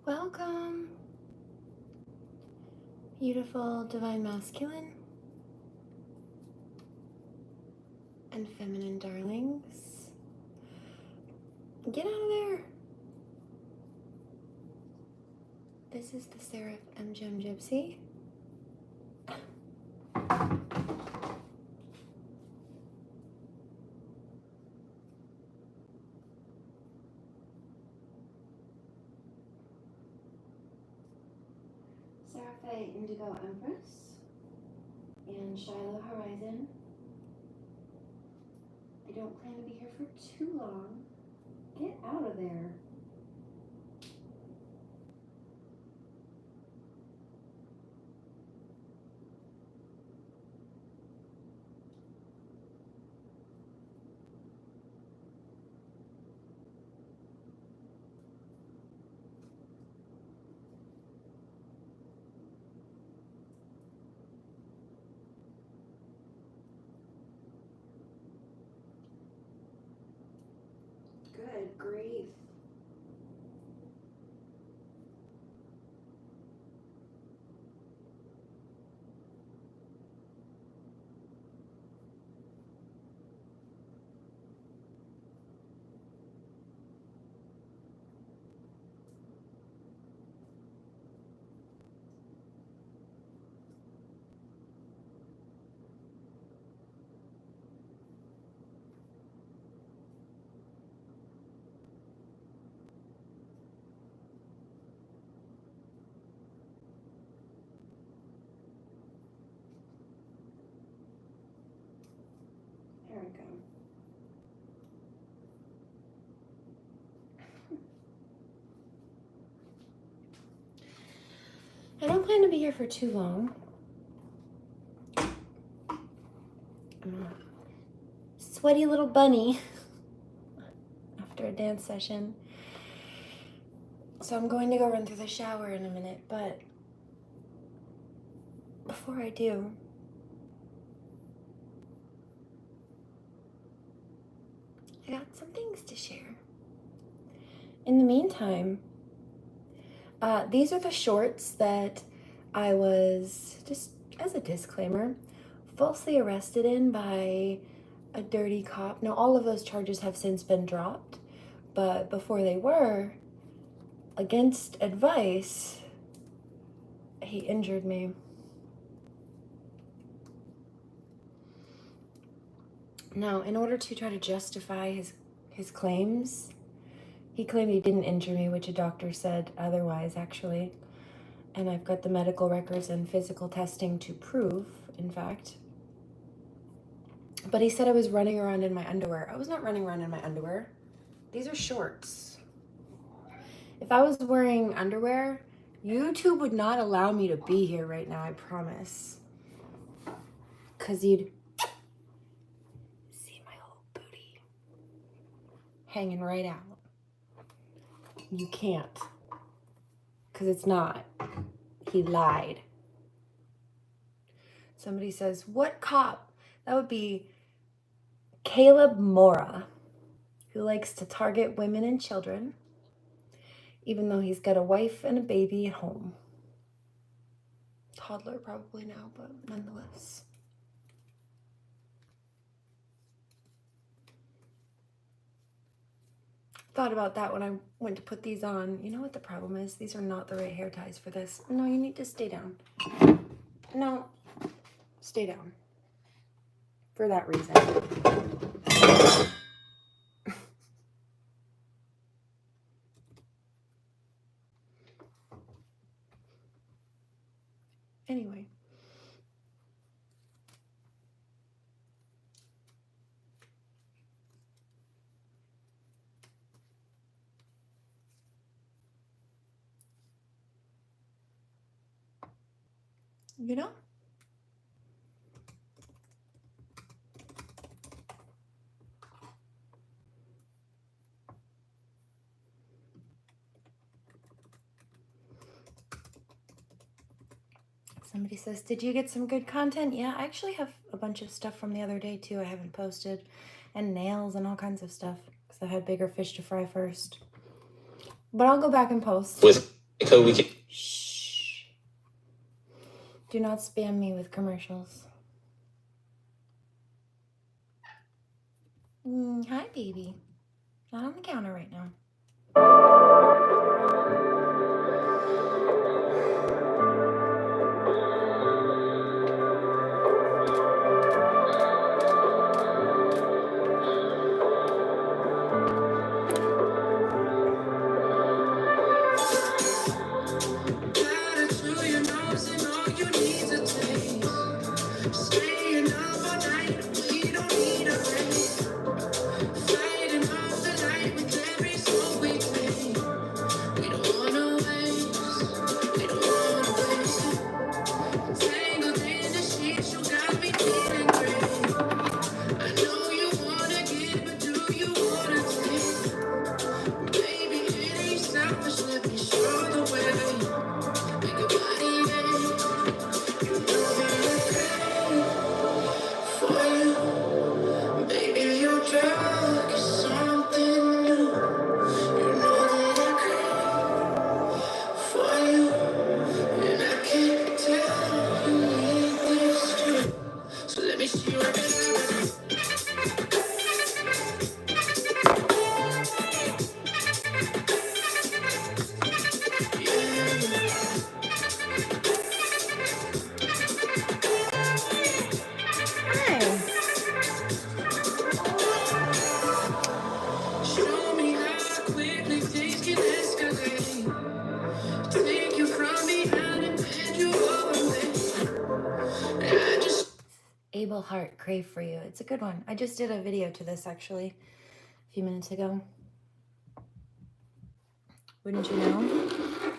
Welcome, beautiful divine masculine and feminine darlings. Get out of there. This is the Seraphim Gypsy. SeraFae Indigo Empress and Shiloh Horizon. I don't plan to be here for too long. Get out of there. Good grief. There we go. I don't plan to be here for too long. I'm a sweaty little bunny after a dance session. So I'm going to go run through the shower in a minute, but before I do, I got some things to share. In the meantime, these are the shorts that I was, just as a disclaimer, falsely arrested in by a dirty cop. Now, all of those charges have since been dropped, but before they were, against advice, he injured me. Now, in order to try to justify his claims, he claimed he didn't injure me, which a doctor said otherwise, actually. And I've got the medical records and physical testing to prove, in fact. But he said I was running around in my underwear. I was not running around in my underwear. These are shorts. If I was wearing underwear, YouTube would not allow me to be here right now, I promise. Because you'd see my whole booty hanging right out. You can't. Because it's not. He lied. Somebody says, what cop? That would be Caleb Mora, who likes to target women and children, even though he's got a wife and a baby at home. Toddler probably now, but nonetheless. Thought about that when I went to put these on. You know what the problem is? These are not the right hair ties for this. No, you need to stay down. No, stay down. For that reason. Anyway. You know? Somebody says, did you get some good content? Yeah, I actually have a bunch of stuff from the other day too I haven't posted. And nails and all kinds of stuff. Because I had bigger fish to fry first. But I'll go back and post. With so we can. Shh. Do not spam me with commercials. Hi, baby. Not on the counter right now. Able Heart, Crave for You. It's a good one. I just did a video to this actually a few minutes ago. Wouldn't you know?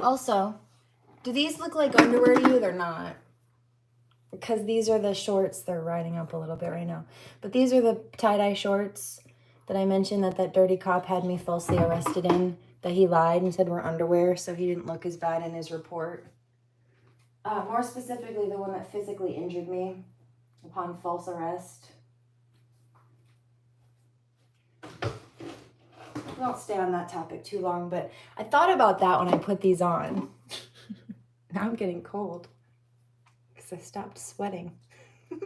Also, do these look like underwear to you? They're not. Because these are the shorts. They're riding up a little bit right now. But these are the tie-dye shorts that I mentioned that dirty cop had me falsely arrested in. That he lied and said were underwear, so he didn't look as bad in his report. More specifically, the one that physically injured me upon false arrest. We won't stay on that topic too long, but I thought about that when I put these on. Now I'm getting cold because I stopped sweating. Let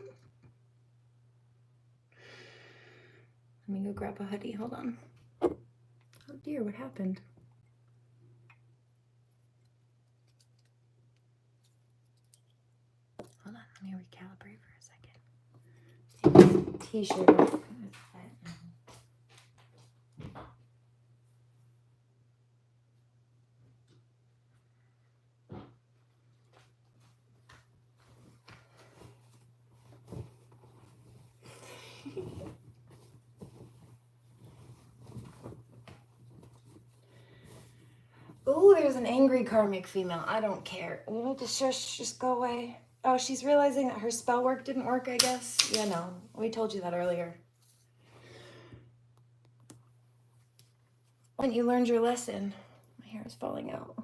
me go grab a hoodie. Hold on. Oh dear, what happened? Hold on, let me recalibrate for a second. T-shirt off. Oh, there's an angry karmic female. I don't care. You need to shush, just go away. Oh, she's realizing that her spell work didn't work, I guess. Yeah, no, we told you that earlier. When you learned your lesson. My hair is falling out.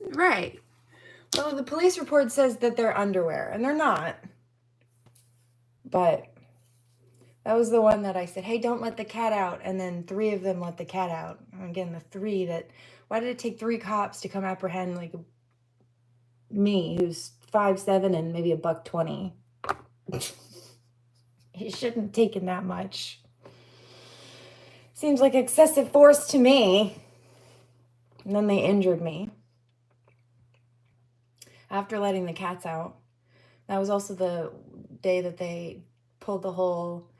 Right. Well, the police report says that they're underwear, and they're not. But that was the one that I said, hey, don't let the cat out. And then 3 of them let the cat out. And again, the 3 that, why did it take 3 cops to come apprehend like me, who's 5'7" and maybe $120? It shouldn't have taken that much. Seems like excessive force to me. And then they injured me after letting the cats out. That was also the day that they pulled the whole,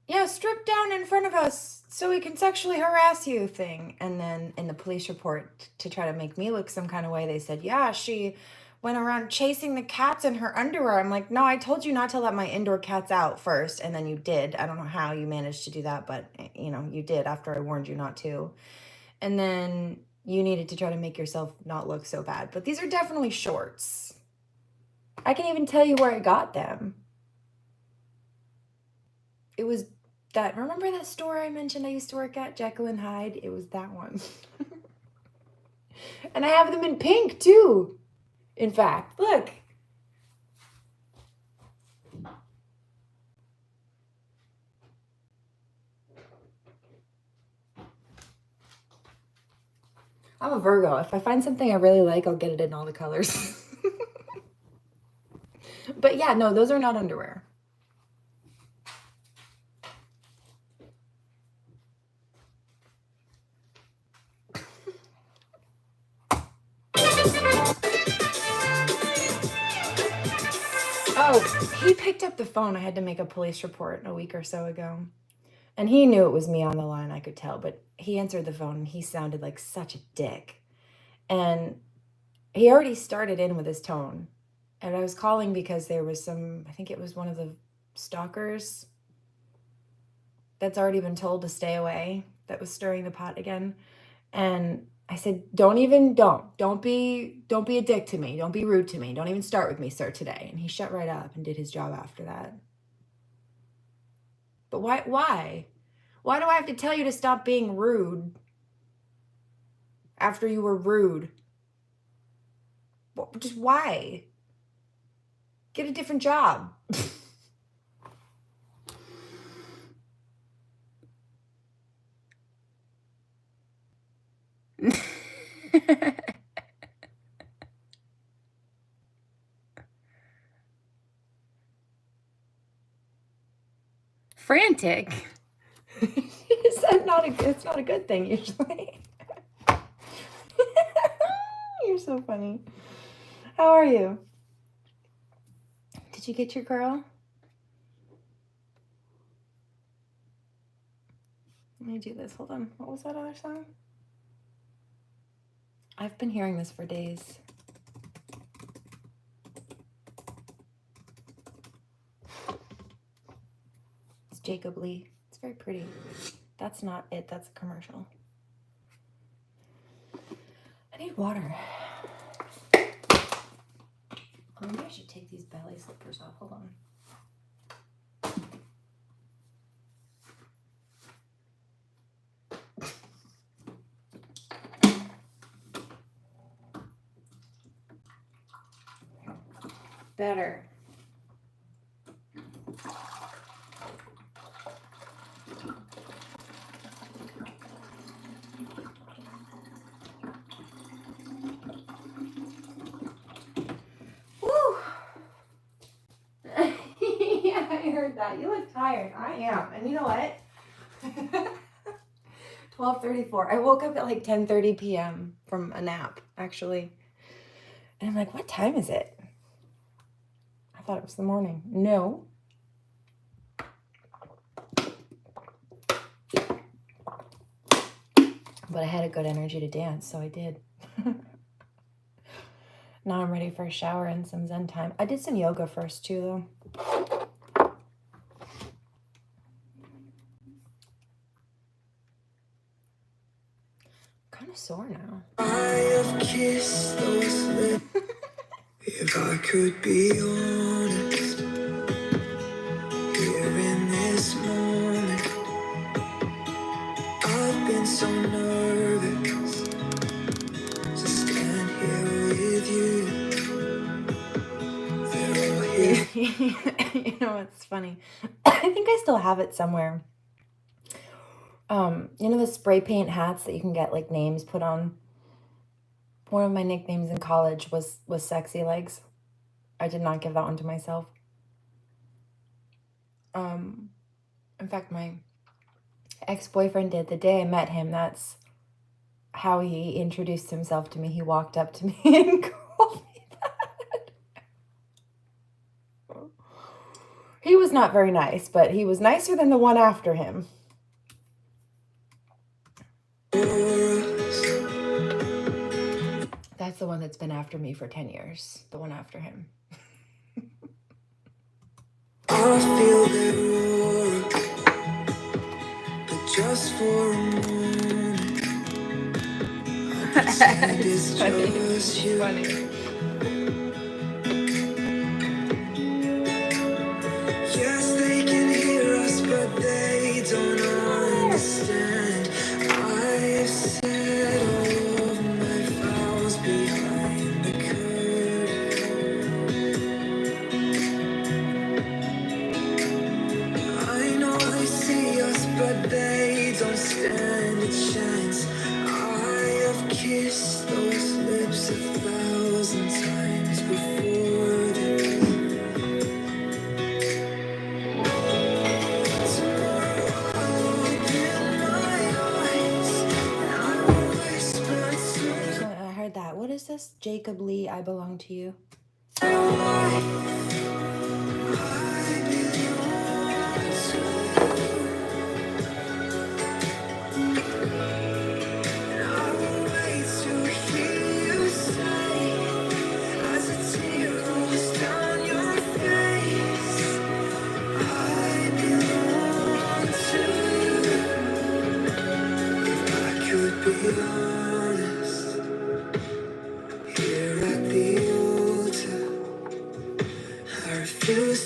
yeah, strip down in front of us so we can sexually harass you thing. And then in the police report, to try to make me look some kind of way, they said, yeah, she went around chasing the cats in her underwear. I'm like, no, I told you not to let my indoor cats out first. And then you did. I don't know how you managed to do that, but you know, you did after I warned you not to. And then you needed to try to make yourself not look so bad. But these are definitely shorts. I can even tell you where I got them. It was that, remember that store I mentioned I used to work at, Jekyll and Hyde? It was that one. And I have them in pink too. In fact, look. I'm a Virgo. If I find something I really like, I'll get it in all the colors. But yeah, no, those are not underwear. Oh, he picked up the phone. I had to make a police report a week or so ago. And he knew it was me on the line, I could tell, but he answered the phone and he sounded like such a dick. And he already started in with his tone. And I was calling because there was I think it was one of the stalkers that's already been told to stay away, that was stirring the pot again. And I said, don't be a dick to me. Don't be rude to me. Don't even start with me, sir, today. And he shut right up and did his job after that. But why? Why do I have to tell you to stop being rude after you were rude? Just why? Get a different job. Frantic. Is that it's not a good thing usually. You're so funny. How are you? Did you get your girl? Let me do this. Hold on. What was that other song? I've been hearing this for days. It's Jacob Lee. It's very pretty. That's not it. That's a commercial. I need water. Oh, maybe I should take these ballet slippers off. Hold on. Better. Woo! Yeah, I heard that. You look tired. I am. And you know what? 12:34. I woke up at like 10:30 p.m. from a nap, actually. And I'm like, what time is it? I thought it was the morning. No. But I had a good energy to dance, so I did. Now I'm ready for a shower and some Zen time. I did some yoga first too, though. Kind of sore now. I have kissed those lips. If I could be honest, here in this moment, I've been so nervous to stand here with you. You know, it's funny. I think I still have it somewhere. You know the spray paint hats that you can get like names put on? One of my nicknames in college was Sexy Legs. I did not give that one to myself. In fact, my ex-boyfriend did. The day I met him, that's how he introduced himself to me. He walked up to me and called me that. He was not very nice, but he was nicer than the one after him. That's the one that's been after me for 10 years. The one after him. I feel the roar, but just for a moment. It's funny. It's funny. Yes, they can hear us, but they don't understand. I've said all of my vows is this? Jacob Lee, I Belong to You.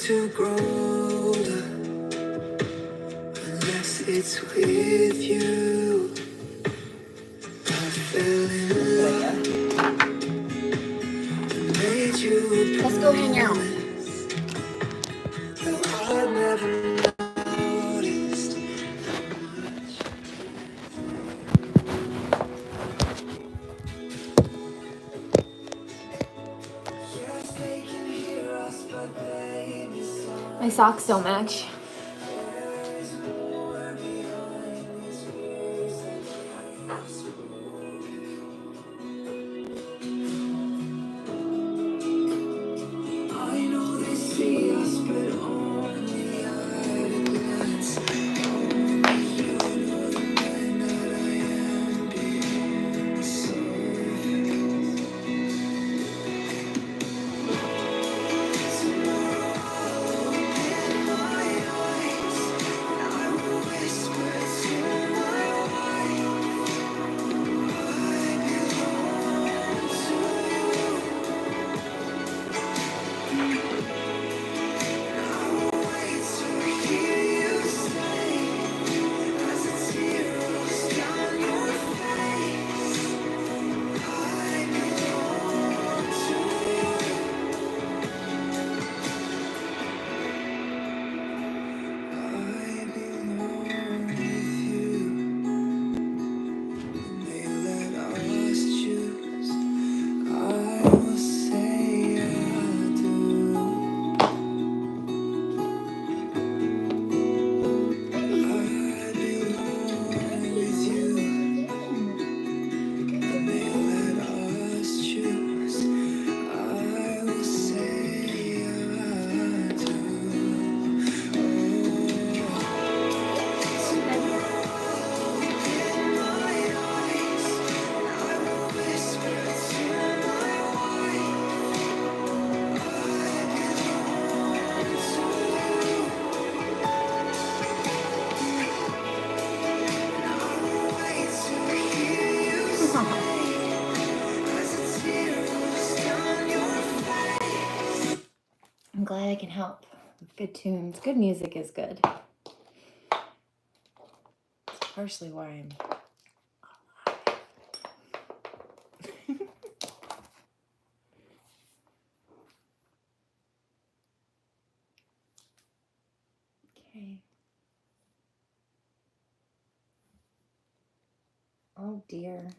To grow older, unless it's with you. I fell in love and made you a Let's go hang out. promise, though I never noticed yes, they can hear us, but baby, My socks don't match. there's more behind these words than I know they see us, but only at a glance. Only you know the man that I am behind the surface. Tomorrow I'll open my eyes and I will whisper to my wife, I belong to you. I will wait to hear you say, as a tear rolls down your face, I belong to you. I belong with you. When they let us choose, I will say I do. I belong with you. When they let us choose, I will say I do. Tomorrow I'll open my eyes and I will whisper to my wife, I belong to you. And I will wait to hear you say, as a tear rolls down your face. I'm glad I can help. Good tunes. Good music is good. It's partially why I'm okay. Oh dear.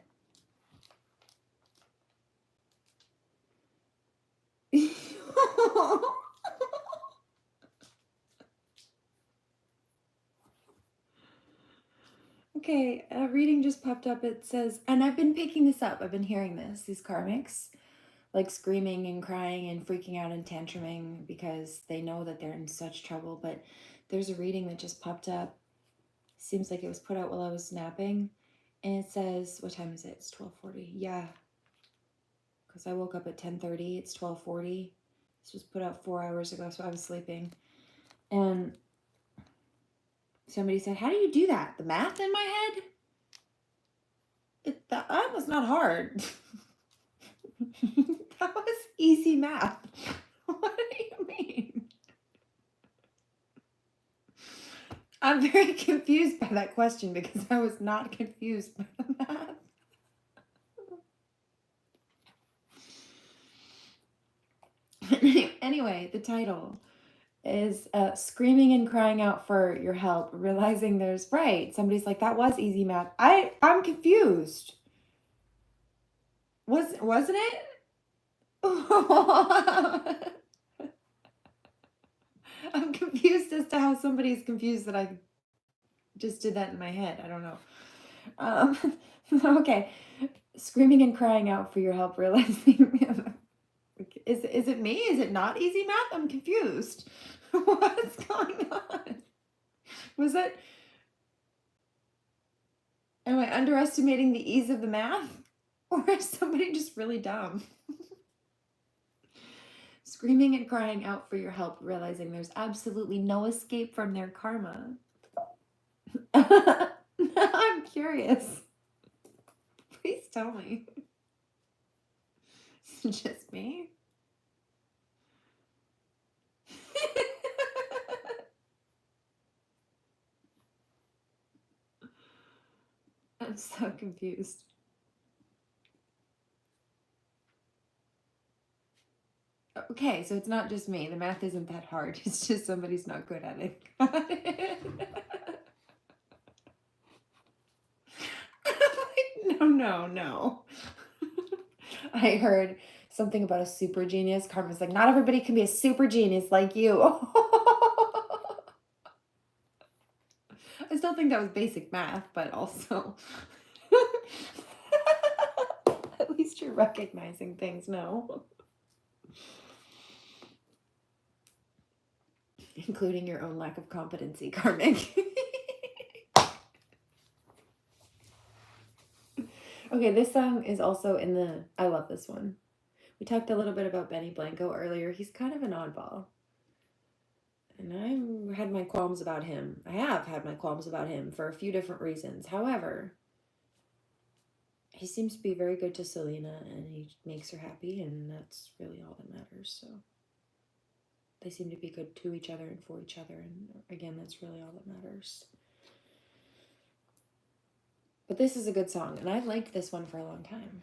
Okay, a reading just popped up. It says, and I've been picking this up. I've been hearing this, these karmics, like screaming and crying and freaking out and tantruming because they know that they're in such trouble. But there's a reading that just popped up. Seems like it was put out while I was napping. And it says, what time is it? It's 12:40. Yeah, because I woke up at 10:30. It's 12:40. This was put out 4 hours ago, so I was sleeping. And somebody said, how do you do that? The math in my head? That was not hard. That was easy math. What do you mean? I'm very confused by that question because I was not confused by the math. Anyway, the title is screaming and crying out for your help, realizing there's right. Somebody's like, that was easy math. I'm confused. Wasn't it? I'm confused as to how somebody's confused that I just did that in my head. I don't know. Okay. Screaming and crying out for your help, realizing is it me? Is it not easy math? I'm confused. What's going on? Was that, am I underestimating the ease of the math? Or is somebody just really dumb? Screaming and crying out for your help, realizing there's absolutely no escape from their karma. I'm curious. Please tell me. Is it just me? I'm so confused. Okay, so it's not just me. The math isn't that hard. It's just somebody's not good at it. Got it. No. I heard something about a super genius. Carmen's like, not everybody can be a super genius like you. I still think that was basic math, but also at least you're recognizing things, no? Including your own lack of competency, karmic. Okay, this song is also in the, I love this one. We talked a little bit about Benny Blanco earlier. He's kind of an oddball. And I had my qualms about him. I have had my qualms about him for a few different reasons. However, he seems to be very good to Selena, and he makes her happy, and that's really all that matters. So they seem to be good to each other and for each other, and again, that's really all that matters. But this is a good song, and I've liked this one for a long time.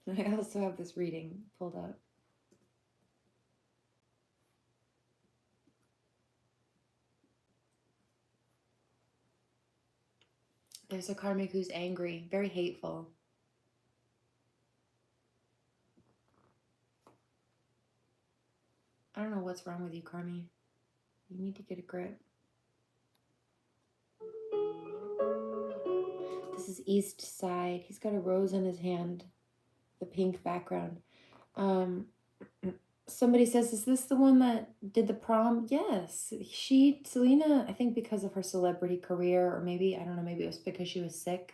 I also have this reading pulled up. There's a karmic who's angry, very hateful. I don't know what's wrong with you, Karmi. You need to get a grip. This is East Side. He's got a rose in his hand, the pink background. Somebody says, is this the one that did the prom? Yes. Selena, I think because of her celebrity career, or maybe, I don't know, maybe it was because she was sick.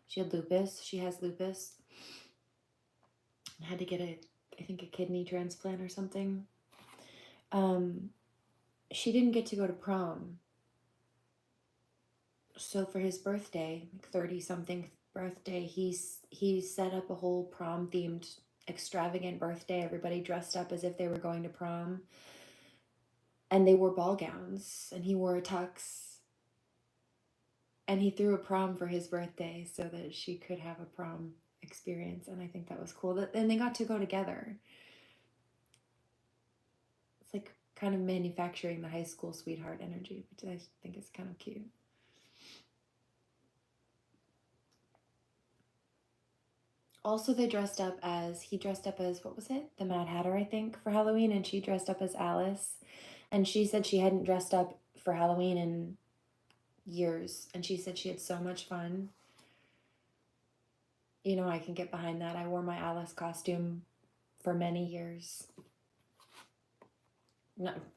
She had lupus. She has lupus. And had to get I think a kidney transplant or something. She didn't get to go to prom. So for his birthday, 30-something birthday, he set up a whole prom-themed extravagant birthday. Everybody dressed up as if they were going to prom. And they wore ball gowns, and he wore a tux. And he threw a prom for his birthday so that she could have a prom experience. And I think that was cool. And they got to go together. It's like kind of manufacturing the high school sweetheart energy, which I think is kind of cute. Also, he dressed up as, what was it? The Mad Hatter, I think, for Halloween. And she dressed up as Alice. And she said she hadn't dressed up for Halloween in years. And she said she had so much fun. You know, I can get behind that. I wore my Alice costume for many years.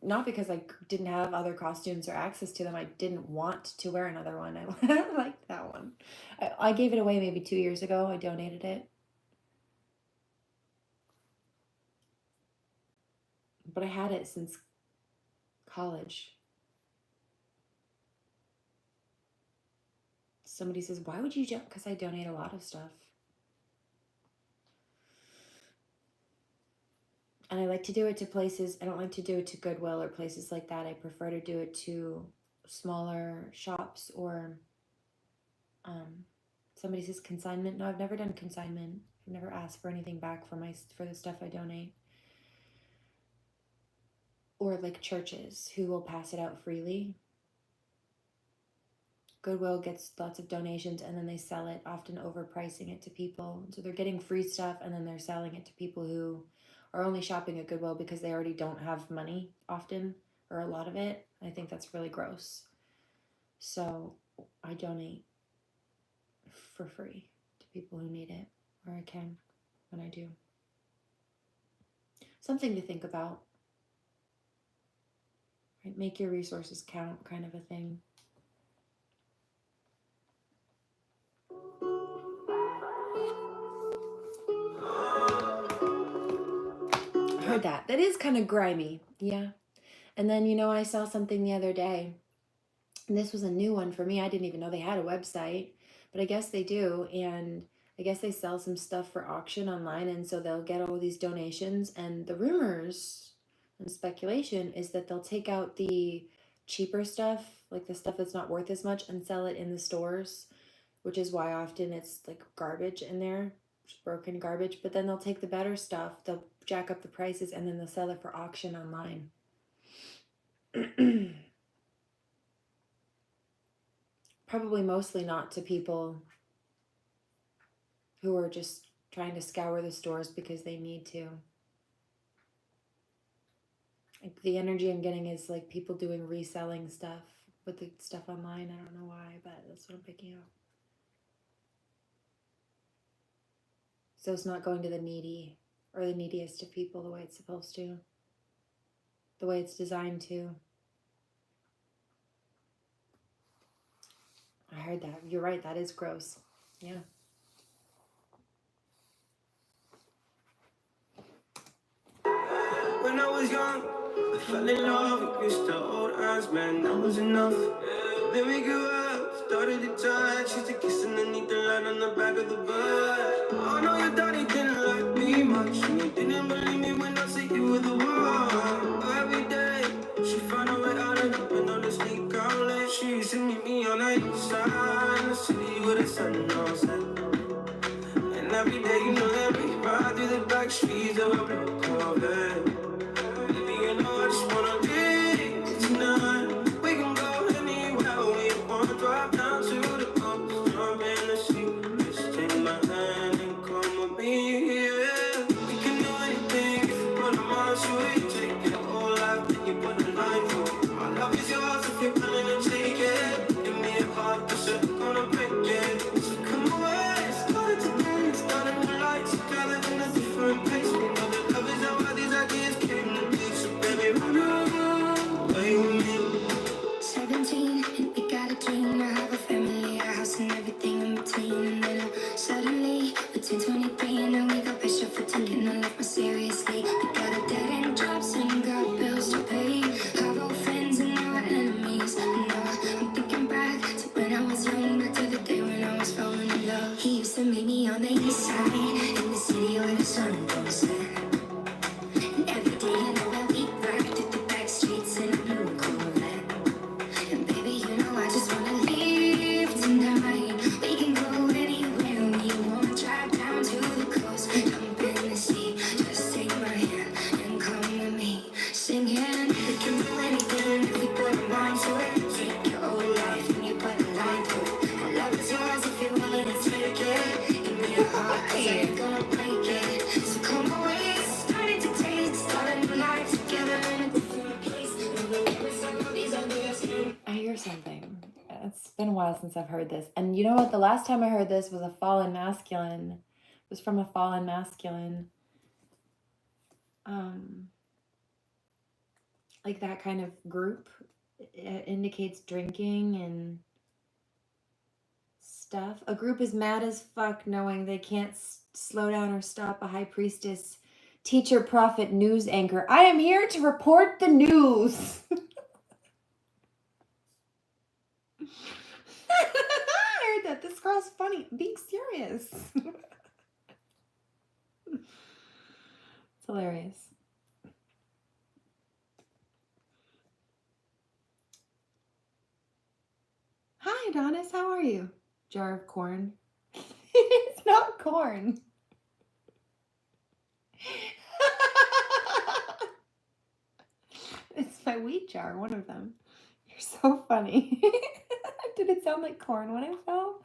Not because I didn't have other costumes or access to them. I didn't want to wear another one. I liked that one. I gave it away maybe 2 years ago. I donated it. But I had it since college. Somebody says, why would you jump? Because I donate a lot of stuff. And I like to do it to places, I don't like to do it to Goodwill or places like that. I prefer to do it to smaller shops or somebody says consignment. No, I've never done consignment. I've never asked for anything back for the stuff I donate. Or like churches who will pass it out freely. Goodwill gets lots of donations and then they sell it, often overpricing it to people. So they're getting free stuff and then they're selling it to people who are only shopping at Goodwill because they already don't have money often, or a lot of it. I think that's really gross. So I donate for free to people who need it, or I can when I do. Something to think about. Right? Make your resources count, kind of a thing. I heard that. That is kind of grimy. Yeah. And then, you know, I saw something the other day, and this was a new one for me. I didn't even know they had a website, but I guess they do. And I guess they sell some stuff for auction online, and so they'll get all these donations. And the rumors and speculation is that they'll take out the cheaper stuff, like the stuff that's not worth as much, and sell it in the stores, which is why often it's like garbage in there, just broken garbage. But then they'll take the better stuff, they'll jack up the prices, and then they'll sell it for auction online. Probably mostly not to people who are just trying to scour the stores because they need to. Like the energy I'm getting is like people doing reselling stuff with the stuff online. I don't know why, but that's what I'm picking up. So it's not going to the needy or the neediest of people the way it's supposed to, the way it's designed to. I heard that. You're right. That is gross. Yeah. When I was young, I fell in love with Mr. Old Eyes, man, that was enough. Then we grew up, started to touch, used to kiss underneath the light on the back of the bus. Oh no, your daddy didn't like me much, and you didn't believe me when I said you were the one. Every day, she found a way out of the window to sneak out late. She used to meet me on the east side, in the city with the sun on set. And every day, you know that we ride through the back streets of a blue Corvette. You know I just wanna leave tonight. We can go anywhere we wanna, drive down to the coast, jump in the sea. Just take my hand and come with me, yeah. We can do anything if you put a mind to it. Take your whole life, then you put a line through it. My love is yours if you're willing to take it. Give me a heart, cause I'm gonna break it. So come away, started today, started the lights together in a different place. We know that love is how these ideas came to be. 17, and we got a dream. I have a family, a house, and everything in between. And then suddenly, between 23 and then we got pressure for taking our life more seriously. We got a dead end jobs and got bills to pay. Have old friends and now our enemies. And now I'm thinking back to when I was young, back to the day when I was falling in love. He used to meet me on the east side, in the city where the sun don't set. And every day I know that we ride through the back streets in a blue Corvette. And baby, you know I just wanna leave tonight. We can go anywhere we want, drive down to the coast, jump in the sea. Just take my hand and come with me, singing. We can do anything if we put a mind to it. Take your whole life and you put a line through it. My love is yours if you're willing to take it. Give me a heart, cause I ain't gonna break it. So come away, starting to taste, starting a life together in a different place. I hear something. It's been a while since I've heard this. And you know what? The last time I heard this was a fallen masculine. It was from a fallen masculine. Like that kind of group. It indicates drinking and stuff. A group is mad as fuck knowing they can't slow down or stop a high priestess, teacher, prophet, news anchor. I am here to report the news. I heard that. This girl's funny. I'm being serious. It's hilarious. Hi, Adonis. How are you? Jar of corn. It's not corn. It's my wheat jar, one of them. You're so funny. Did it sound like corn when I fell?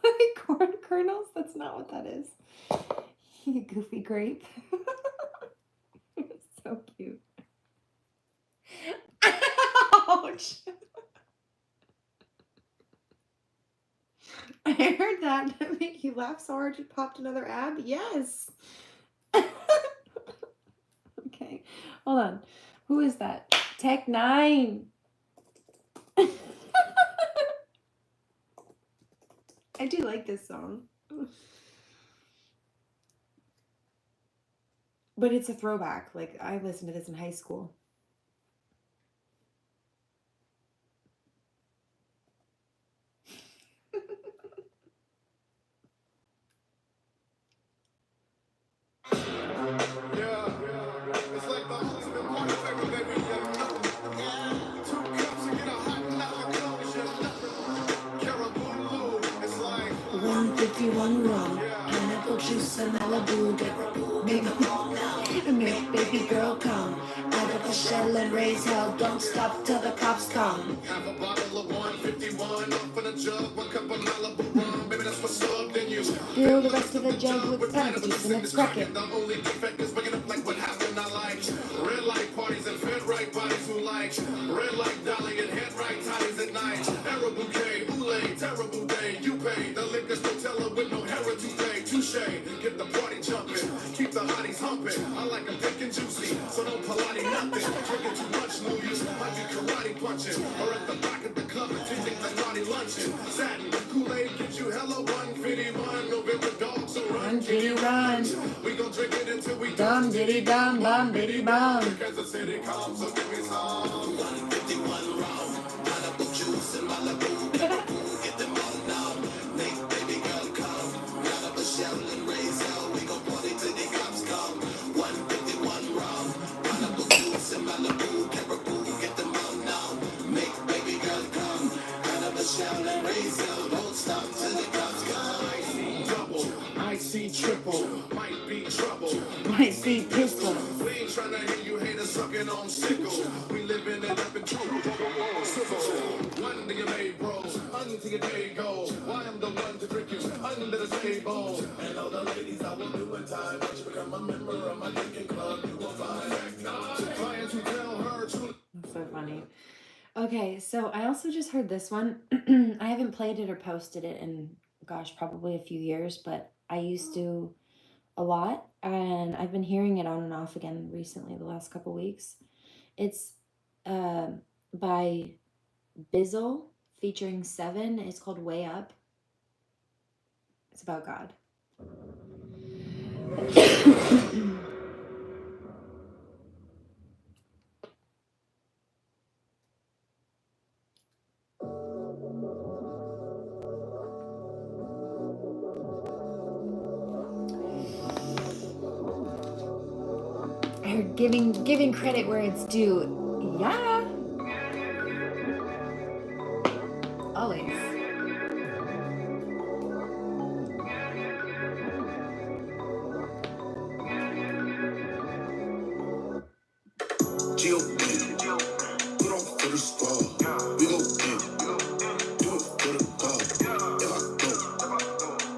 Like corn kernels? That's not what that is. You goofy grape. so cute. Ouch. I heard that. Did it make you laugh so hard you popped another ab? Yes. Okay. Hold on. Who is that? Tech 9. I do like this song. But it's a throwback. Like, I listened to this in high school. It's like the ultimate party favor, baby. You know. 2 cups and get a hot Caribou, it's like 151 rum, pineapple juice and Malibu, make baby girl come out of the shell and raise hell. Don't stop till the cops come. half a bottle of 151 off in a jug, 1 cup of Malibu rum. Baby, that's what's up. Then you Fill the rest of the jug with pineapple juice and let's crack it. The only defect is waking up like what happened. I like red light parties and fed right bodies who like red light dolly and head right toddies at night. Arrow bouquet, oolay, terrible day. You pay the liquor store with no heritage pay. Touche, get the party jumping, keep the hotties humping. I like them thick and juicy, so don't Pilates nothing. Drinking too much, no use. Might be karate punching, or at the back of the club attending the naughty luncheon. Satin Kool-Aid gives you hella 151. November dogs, so run, kitty, run. We gon' drink it until we Dum diddy dum bum diddy bum. Because the city comes, so give me some 151 round. Malibu juice and Malibu. Get them all now. Make baby girl come. Out of a shell and raise hell. We gon' party till the cops come. 151 round. Malibu juice and Malibu. Caribou, get them all now. Make baby girl come. Out of a shell and raise hell. Don't stop till the cops come. I see double. I see triple. Might be trouble. Might see pistol. We ain't tryna hear you haters sucking on sickle. We living it up in trouble. One to your day, bro. Until your day goes. Why I'm the one to trick you under the table. And all the ladies I will do in time. Once you become a member of my drinking club, you will find clients who tell her to. That's so funny. Okay, so I also just heard this one. I haven't played it or posted it in, gosh, probably a few years, but I used to a lot, and I've been hearing it on and off again recently, the last couple weeks. It's by Bizzle featuring Seven. It's called Way Up. It's about God. I heard giving credit where it's due. Yeah. Always. G.O.D. Put on for the squad. We go in. Do it for the God. If I go,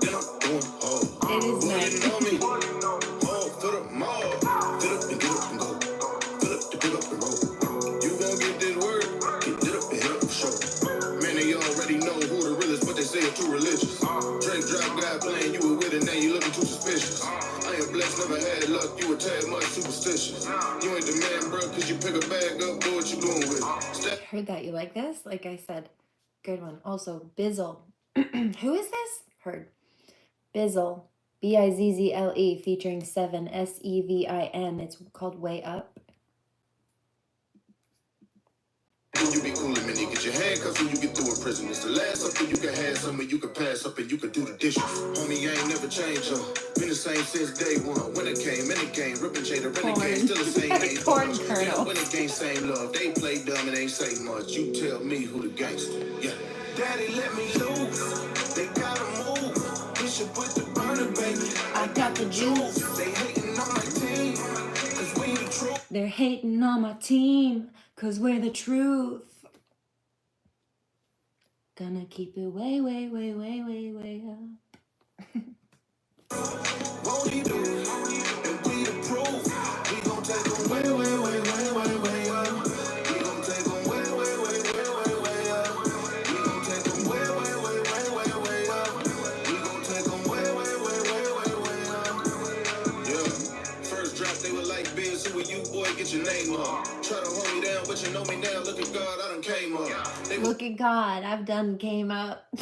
then I'm going hard. It is nice. You know me. Hard for the mob. Fill up and get up and go. Fill up to pick up the road. You gon' get this word. Get lit up and hit up the show. Man, they already know who the realest, but they say it's too religious. Drake drop guy playing you were with it, now you looking too suspicious. I ain't blessed, never had luck, you a tad much superstitious. You ain't the man, bro, cause you pick a bag up, do what you doing with it. Heard that. You like this? Like I said, good one. Also, Bizzle. Who is this? Heard. Bizzle. Bizzle featuring Seven. Sevin. It's called Way Up. You be cool and you get your handcuffs when you get through in prison. It's the last something you can have, something you can pass up and you can do the dishes. Homie, I ain't never changed, been the same since day one. When it came, in the game, ripping J, the renegade, still the same name. Corn kernel. When it game, same love. They play dumb and ain't say much. You tell me who the gangster. Yeah. Daddy, let me loose. They gotta move. Bishop with the burner, baby. I got the juice. They hating on my team, cause we the truth. They're hating on my team, cause we're the truth. Gonna keep it way, way, way, way, way, way up. Won't he do? And we the proof. We gon' take them way, way that you know me now. Look at God, I done came up. They Look at God, I've done came up.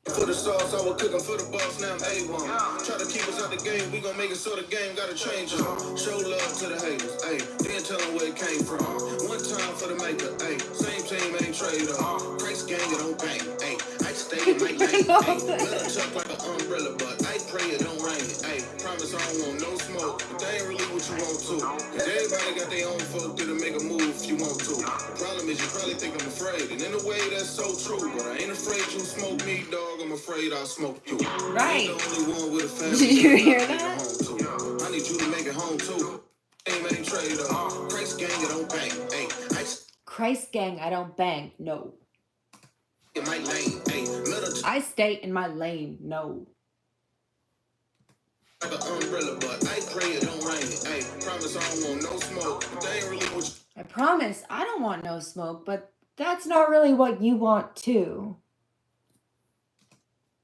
for the sauce, I was cooking for the boss, now I'm A1. Try to keep us out the game, we gon' make it so the game gotta change up. Show love to the haters, ayy, then tell them where it came from. One time for the maker, ayy, same team ain't trade up. Price gang, it don't bang, ayy, I stay in my lane, ayy. Let it tuck like an umbrella, but I pray it don't rain, ayy. Promise I don't want no smoke, but that ain't really what you want to. Cause everybody got their own folk that'll make a move if you want to. The problem is you probably think I'm afraid, and in a way that's so true, but I ain't afraid you smoke me, dog. I'm afraid I'll smoke you. Right. The only one with a family. Did you hear that? I need you to make it home too. Ain't trade up. Christ gang, it don't bang. Hey, Christ gang, I don't bang. No. in my lane. Hey, I stay in my lane. No. like an umbrella, but I pray it don't rain. Hey, promise I don't want no smoke. But they ain't really what I promise I don't want no smoke, but that's not really what you want too.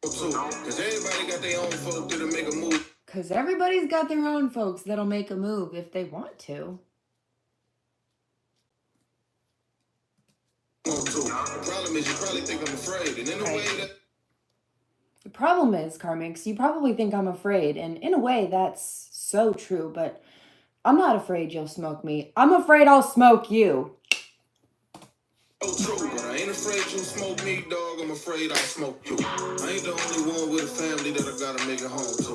Cause everybody got their own folk that'll make a move. Because everybody's got their own folks that'll make a move if they want to. The problem is you probably think I'm afraid. And in a way that... The problem is, Karmix, you probably think I'm afraid. And in a way, that's so true. But I'm not afraid you'll smoke me. I'm afraid I'll smoke you. True, but I ain't afraid you smoke me, dog. I'm afraid I'll smoke you. I ain't the only one with a family that I gotta make it home to.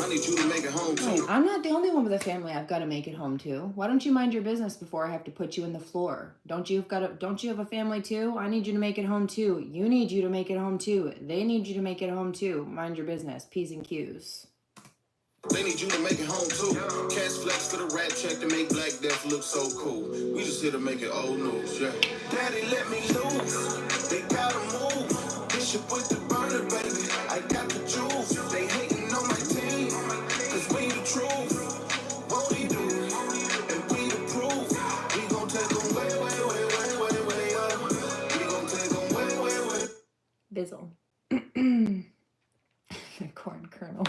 I need you to make it home too. Wait, I'm not the only one with a family I've got to make it home to. Why don't you mind your business before I have to put you in the floor? Don't you have a family too? I need you to make it home too. You need you to make it home too. They need you to make it home too. Mind your business. P's and Q's. They need you to make it home too. Cash flex for the rap check to make Black Death look so cool. We just here to make it old news, yeah. Daddy, let me loose. They gotta move. Bishop with the burner, baby. I got the juice. They hating on my team. Cause we the truth. What we do. And we the proof. We gon' take them way, way, way, way, way, way up. We gon' take them way, way, way. Bizzle. The corn kernel.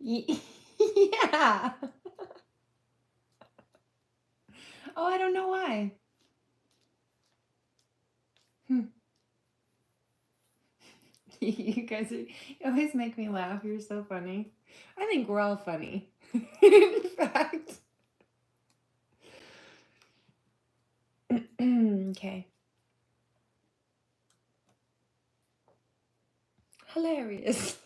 Yeah. Oh, I don't know why. You guys you always make me laugh. You're so funny. I think we're all funny. In fact. Okay. Hilarious.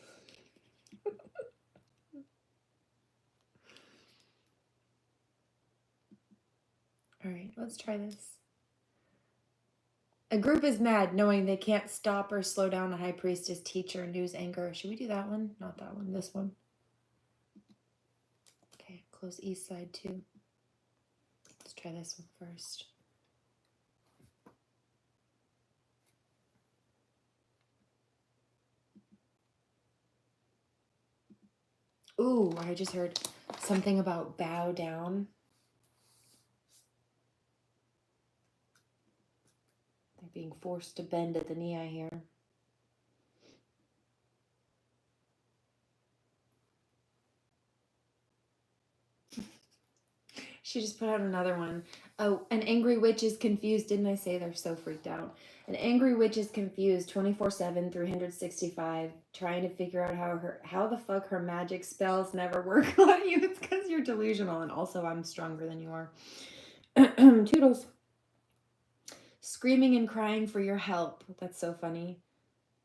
All right, let's try this. A group is mad knowing they can't stop or slow down a high priestess, teacher, and use anger. Should we do that one? Not that one, this one. Okay, close east side too. Let's try this one first. Ooh, I just heard something about bow down. Like being forced to bend at the knee, I hear. She just put out another one. Oh, an angry witch is confused. Didn't I say they're so freaked out? An angry witch is confused 24/7, 365, trying to figure out how the fuck her magic spells never work on you. It's because you're delusional, and also I'm stronger than you are. Toodles. Screaming and crying for your help. That's so funny.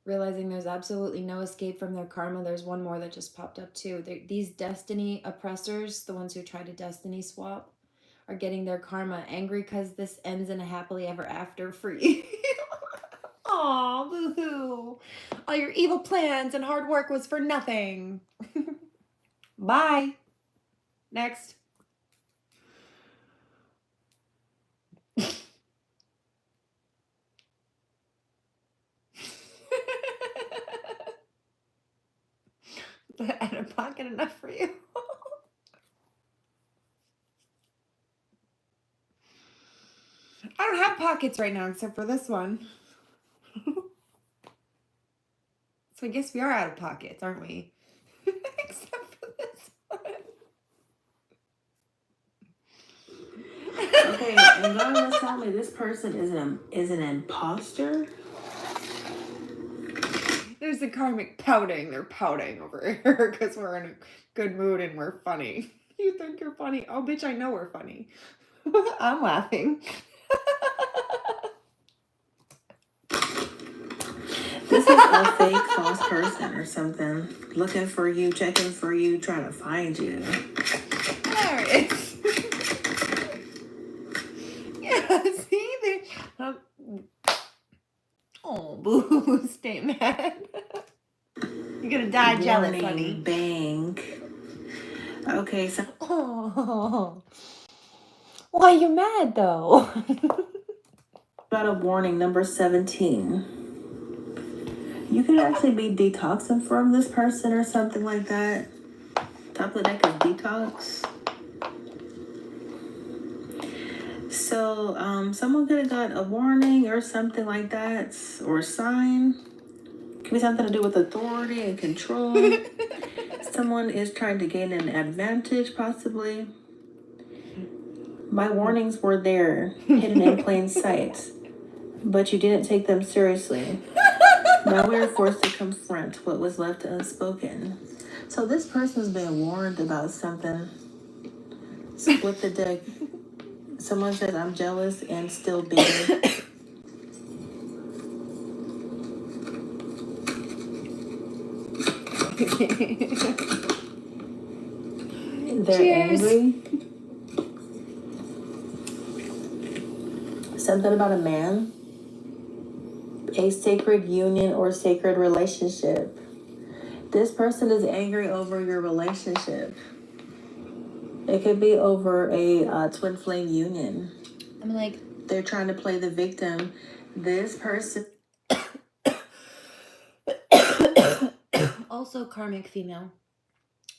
Realizing there's absolutely no escape from their karma. There's one more that just popped up too. These destiny oppressors, the ones who try to destiny swap, are getting their karma. Angry because this ends in a happily ever after for you. Aw, boo-hoo. All your evil plans and hard work was for nothing. Bye. Next. Out of pocket enough for you. I don't have pockets right now except for this one. So I guess we are out of pockets, aren't we? Except for this one. Okay, and God was telling me this person is an imposter. There's the karmic pouting. They're pouting over here because we're in a good mood and we're funny. You think you're funny? Oh, bitch, I know we're funny. I'm laughing. This is a fake false person or something. Looking for you, checking for you, trying to find you. There it is. Yeah, see? Oh, boo, stay mad. You're gonna die jealous, honey. Bang. Okay, so. Oh. Why are you mad, though? Got a warning, number 17. You could actually be detoxing from this person or something like that. Top of the deck is detox. So, someone could have got a warning or something like that, or a sign. Could be something to do with authority and control. Someone is trying to gain an advantage, possibly. My warnings were there, hidden in plain sight, but you didn't take them seriously. Now we are forced to confront what was left unspoken. So this person's been warned about something. Split the deck. Someone says, I'm jealous and still bitter. They're Cheers. angry. Something about a man. A sacred union or sacred relationship. This person is angry over your relationship. It could be over a twin flame union. I'm like, they're trying to play the victim. This person. also karmic female.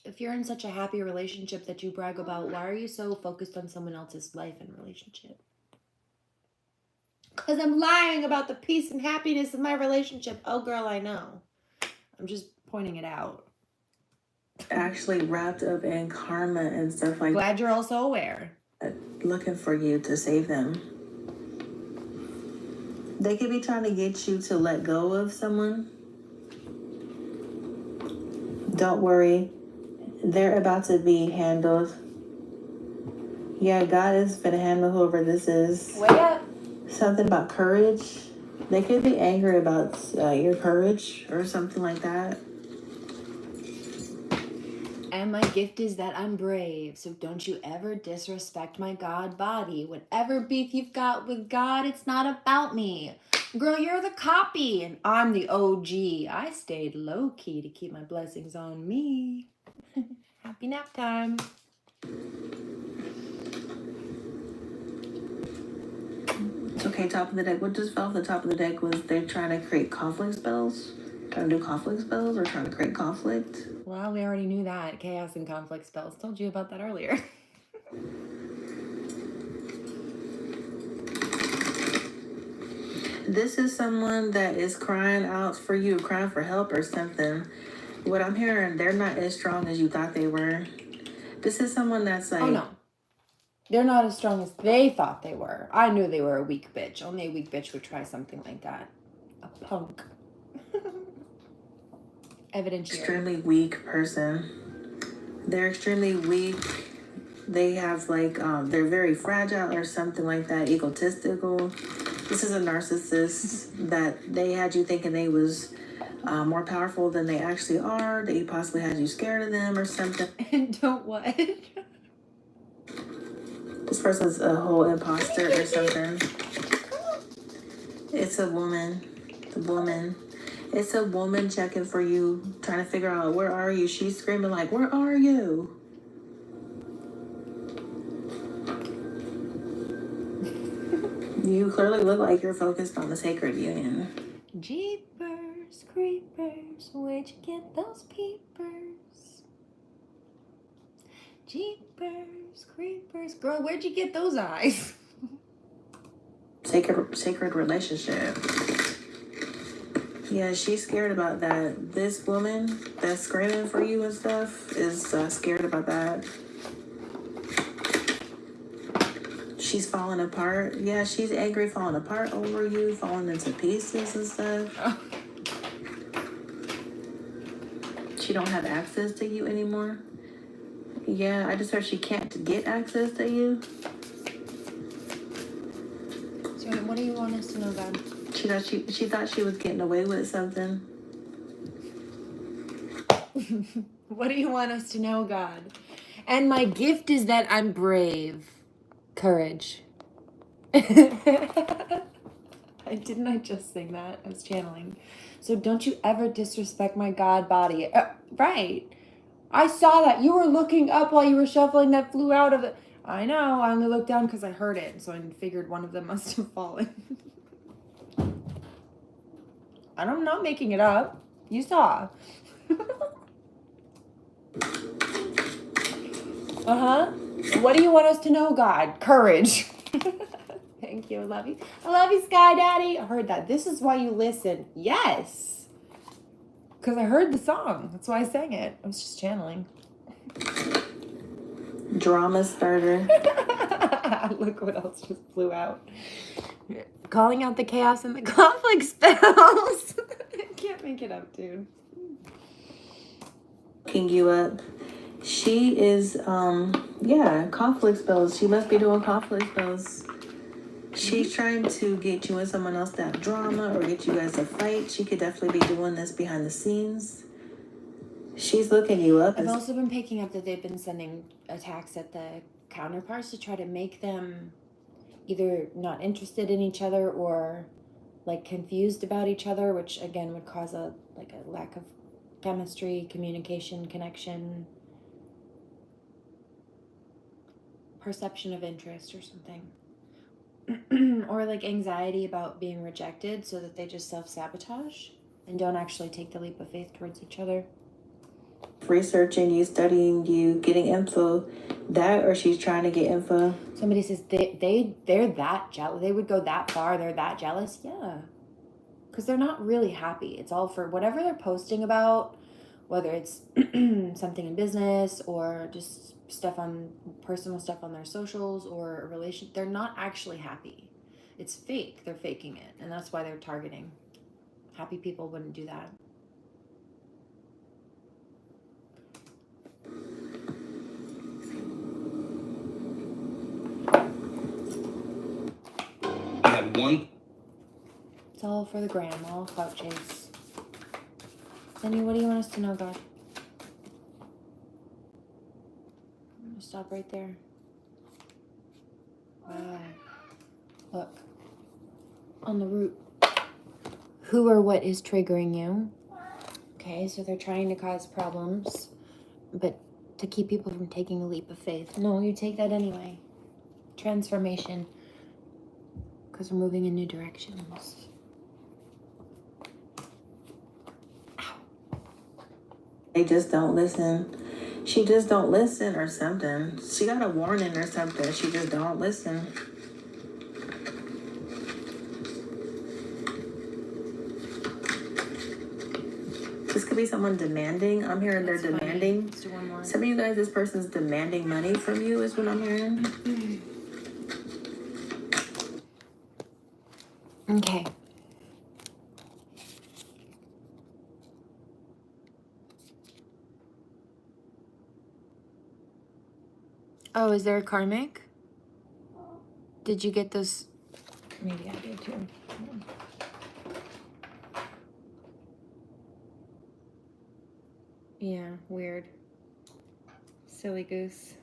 If you're in such a happy relationship that you brag about, why are you so focused on someone else's life and relationship? Because I'm lying about the peace and happiness of my relationship. Oh, girl, I know. I'm just pointing it out. Actually wrapped up in karma and stuff like that. Glad you're also aware. Looking for you to save them. They could be trying to get you to let go of someone. Don't worry. They're about to be handled. Yeah, God is going to handle whoever this is. Wait up. Something about courage. They could be angry about your courage or something like that. And my gift is that I'm brave, so don't you ever disrespect my God body. Whatever beef you've got with God, it's not about me. Girl, you're the copy, and I'm the OG. I stayed low-key to keep my blessings on me. Happy nap time. Okay, top of the deck. What just fell off the top of the deck was they're trying to create conflict spells. Trying to do conflict spells or trying to create conflict. Well, we already knew that. Chaos and conflict spells. Told you about that earlier. This is someone that is crying out for you, crying for help or something. What I'm hearing, they're not as strong as you thought they were. This is someone that's like... Oh, no. They're not as strong as they thought they were. I knew they were a weak bitch. Only a weak bitch would try something like that. A punk. Evidentiary. Extremely weak person. They're extremely weak. They have like, they're very fragile or something like that, egotistical. This is a narcissist that they had you thinking they was more powerful than they actually are. They possibly had you scared of them or something. And don't what? This person's a whole imposter or something. It's a woman. It's a woman. It's a woman checking for you, trying to figure out where are you. She's screaming like, where are you? You clearly look like you're focused on the sacred union. Jeepers, creepers, where'd you get those peepers? Jeepers, creepers. Girl, where'd you get those eyes? Sacred relationship. Yeah, she's scared about that. This woman that's screaming for you and stuff is scared about that. She's falling apart. Yeah, she's angry, falling apart over you, falling into pieces and stuff. Oh. She don't have access to you anymore. Yeah, I just heard she can't get access to you. So what do you want us to know, God? She thought she was getting away with something. What do you want us to know, God? And my gift is that I'm brave. Courage. Didn't I just sing that? I was channeling. So don't you ever disrespect my God body. Right. I saw that. You were looking up while you were shuffling that flew out of it. I know. I only looked down because I heard it. So I figured one of them must have fallen. I'm not making it up. You saw. Uh-huh. What do you want us to know, God? Courage. Thank you. I love you. I love you, Sky Daddy. I heard that. This is why you listen. Yes. Because I heard the song. That's why I sang it. I was just channeling. Drama starter. Look what else just flew out. Calling out the chaos and the conflict spells. I can't make it up, dude. Looking you up. She is, conflict spells. She must be doing conflict spells. She's trying to get you and someone else to have drama or get you guys to fight. She could definitely be doing this behind the scenes. She's looking you up. I've also been picking up that they've been sending attacks at the counterparts to try to make them either not interested in each other or like confused about each other, which again would cause a lack of chemistry, communication, connection, perception of interest or something. Or like anxiety about being rejected so that they just self-sabotage and don't actually take the leap of faith towards each other. Researching you, studying you, getting info. That or she's trying to get info. Somebody says they're that jealous. They would go that far. They're that jealous. Yeah. Because they're not really happy. It's all for whatever they're posting about, whether it's something in business or just personal stuff on their socials or a relation. They're not actually happy. It's fake. They're faking it. And that's why they're targeting. Happy people wouldn't do that. I had one. It's all for the gram, all clout chase. Cindy, what do you want us to know, God? I'm gonna stop right there. Wow. Look. On the root. Who or what is triggering you? Okay, so they're trying to cause problems, but to keep people from taking a leap of faith. No, you take that anyway. Transformation. Because we're moving in new directions. They just don't listen. She just don't listen or something. She got a warning or something. She just don't listen. This could be someone demanding. I'm hearing they're demanding. Let's do one more. Some of you guys, this person's demanding money from you is what I'm hearing. Okay. Oh, is there a karmic? Did you get this? Maybe I did too. Yeah, weird. Silly goose.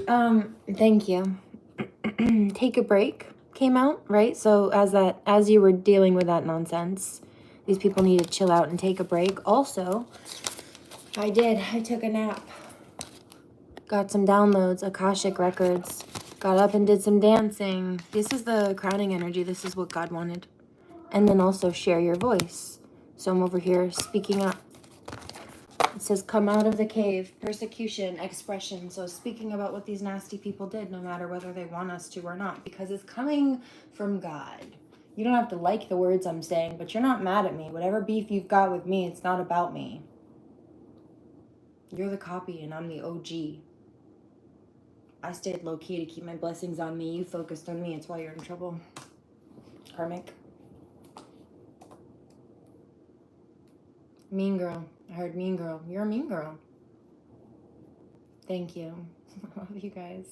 Thank you. Take a break came out, right? So as you were dealing with that nonsense, these people need to chill out and take a break. Also, I took a nap. Got some downloads, Akashic records. Got up and did some dancing. This is the crowning energy. This is what God wanted. And then also share your voice. So I'm over here speaking up. It says, come out of the cave, persecution, expression. So speaking about what these nasty people did, no matter whether they want us to or not, because it's coming from God. You don't have to like the words I'm saying, but you're not mad at me. Whatever beef you've got with me, it's not about me. You're the copy and I'm the OG. I stayed low key to keep my blessings on me. You focused on me. It's why you're in trouble. Karmic. Mean girl. I heard mean girl. You're a mean girl. Thank you. I love you guys.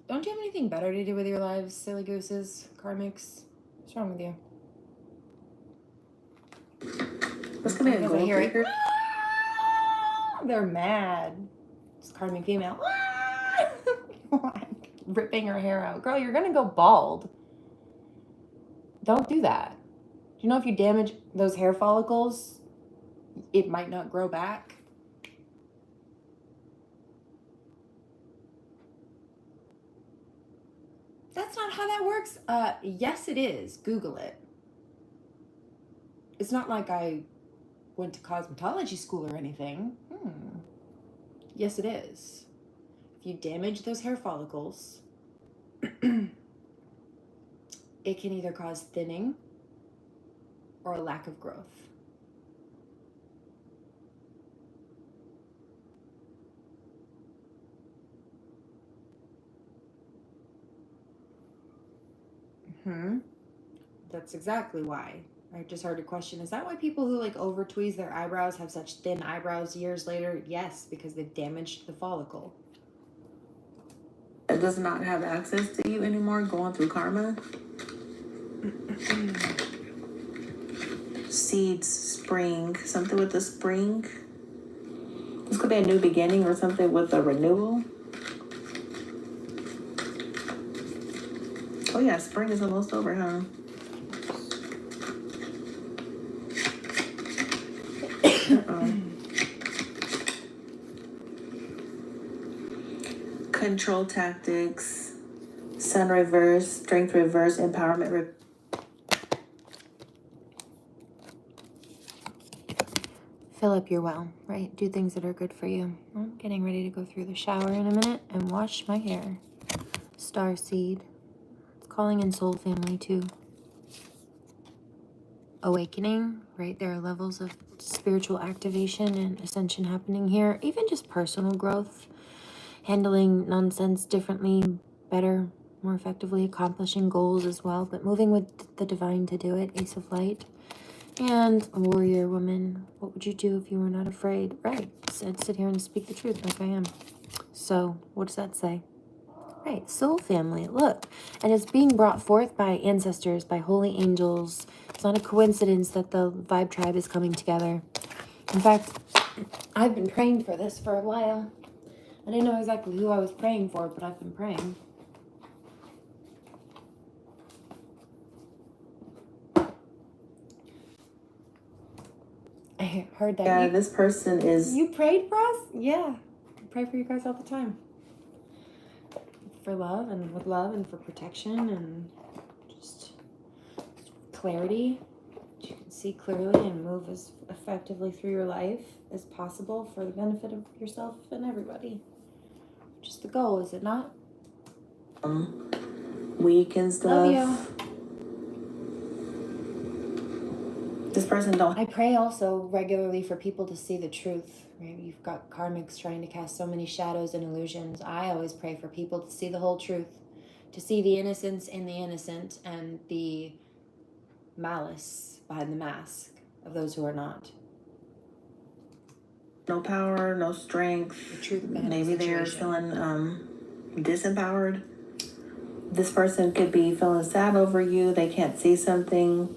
Don't you have anything better to do with your lives, silly gooses, karmics? What's wrong with you? What's gonna be a gold digger? They're mad. It's karmic female. Like, ripping her hair out. Girl, you're gonna go bald. Don't do that. Do you know if you damage those hair follicles, it might not grow back? That's not how that works. Yes, it is. Google it. It's not like I went to cosmetology school or anything. Yes, it is. If you damage those hair follicles, it can either cause thinning or a lack of growth. That's exactly why. I just heard a question. Is that why people who like over tweeze their eyebrows have such thin eyebrows years later? Yes, because they've damaged the follicle. It does not have access to you anymore, going through karma. Seeds, spring, something with the spring. This could be a new beginning or something with a renewal. Oh yeah, spring is almost over, huh? Control tactics, sun reverse, strength reverse, empowerment Fill up your well, right? Do things that are good for you. I'm getting ready to go through the shower in a minute and wash my hair. Star seed. It's calling in soul family too. Awakening, right? There are levels of spiritual activation and ascension happening here. Even just personal growth. Handling nonsense differently, better, more effectively, accomplishing goals as well, but moving with the divine to do it. Ace of Light. And warrior woman, what would you do if you were not afraid? Right, said sit here and speak the truth like I am. So, what does that say? Right, soul family, look. And it's being brought forth by ancestors, by holy angels. It's not a coincidence that the Vibe Tribe is coming together. In fact, I've been praying for this for a while. I didn't know exactly who I was praying for, but I've been praying. I heard that. Yeah, this person is... You prayed for us? Yeah. I pray for you guys all the time. For love and with love and for protection and just clarity. You can see clearly and move as effectively through your life as possible for the benefit of yourself and everybody. Which is the goal, is it not? Weak and stuff. Love you. This person don't... I pray also regularly for people to see the truth. Right? You've got karmics trying to cast so many shadows and illusions. I always pray for people to see the whole truth. To see the innocence in the innocent and the malice behind the mask of those who are not. No power, no strength. The truth behind Maybe the they're situation. feeling disempowered. This person could be feeling sad over you. They can't see something.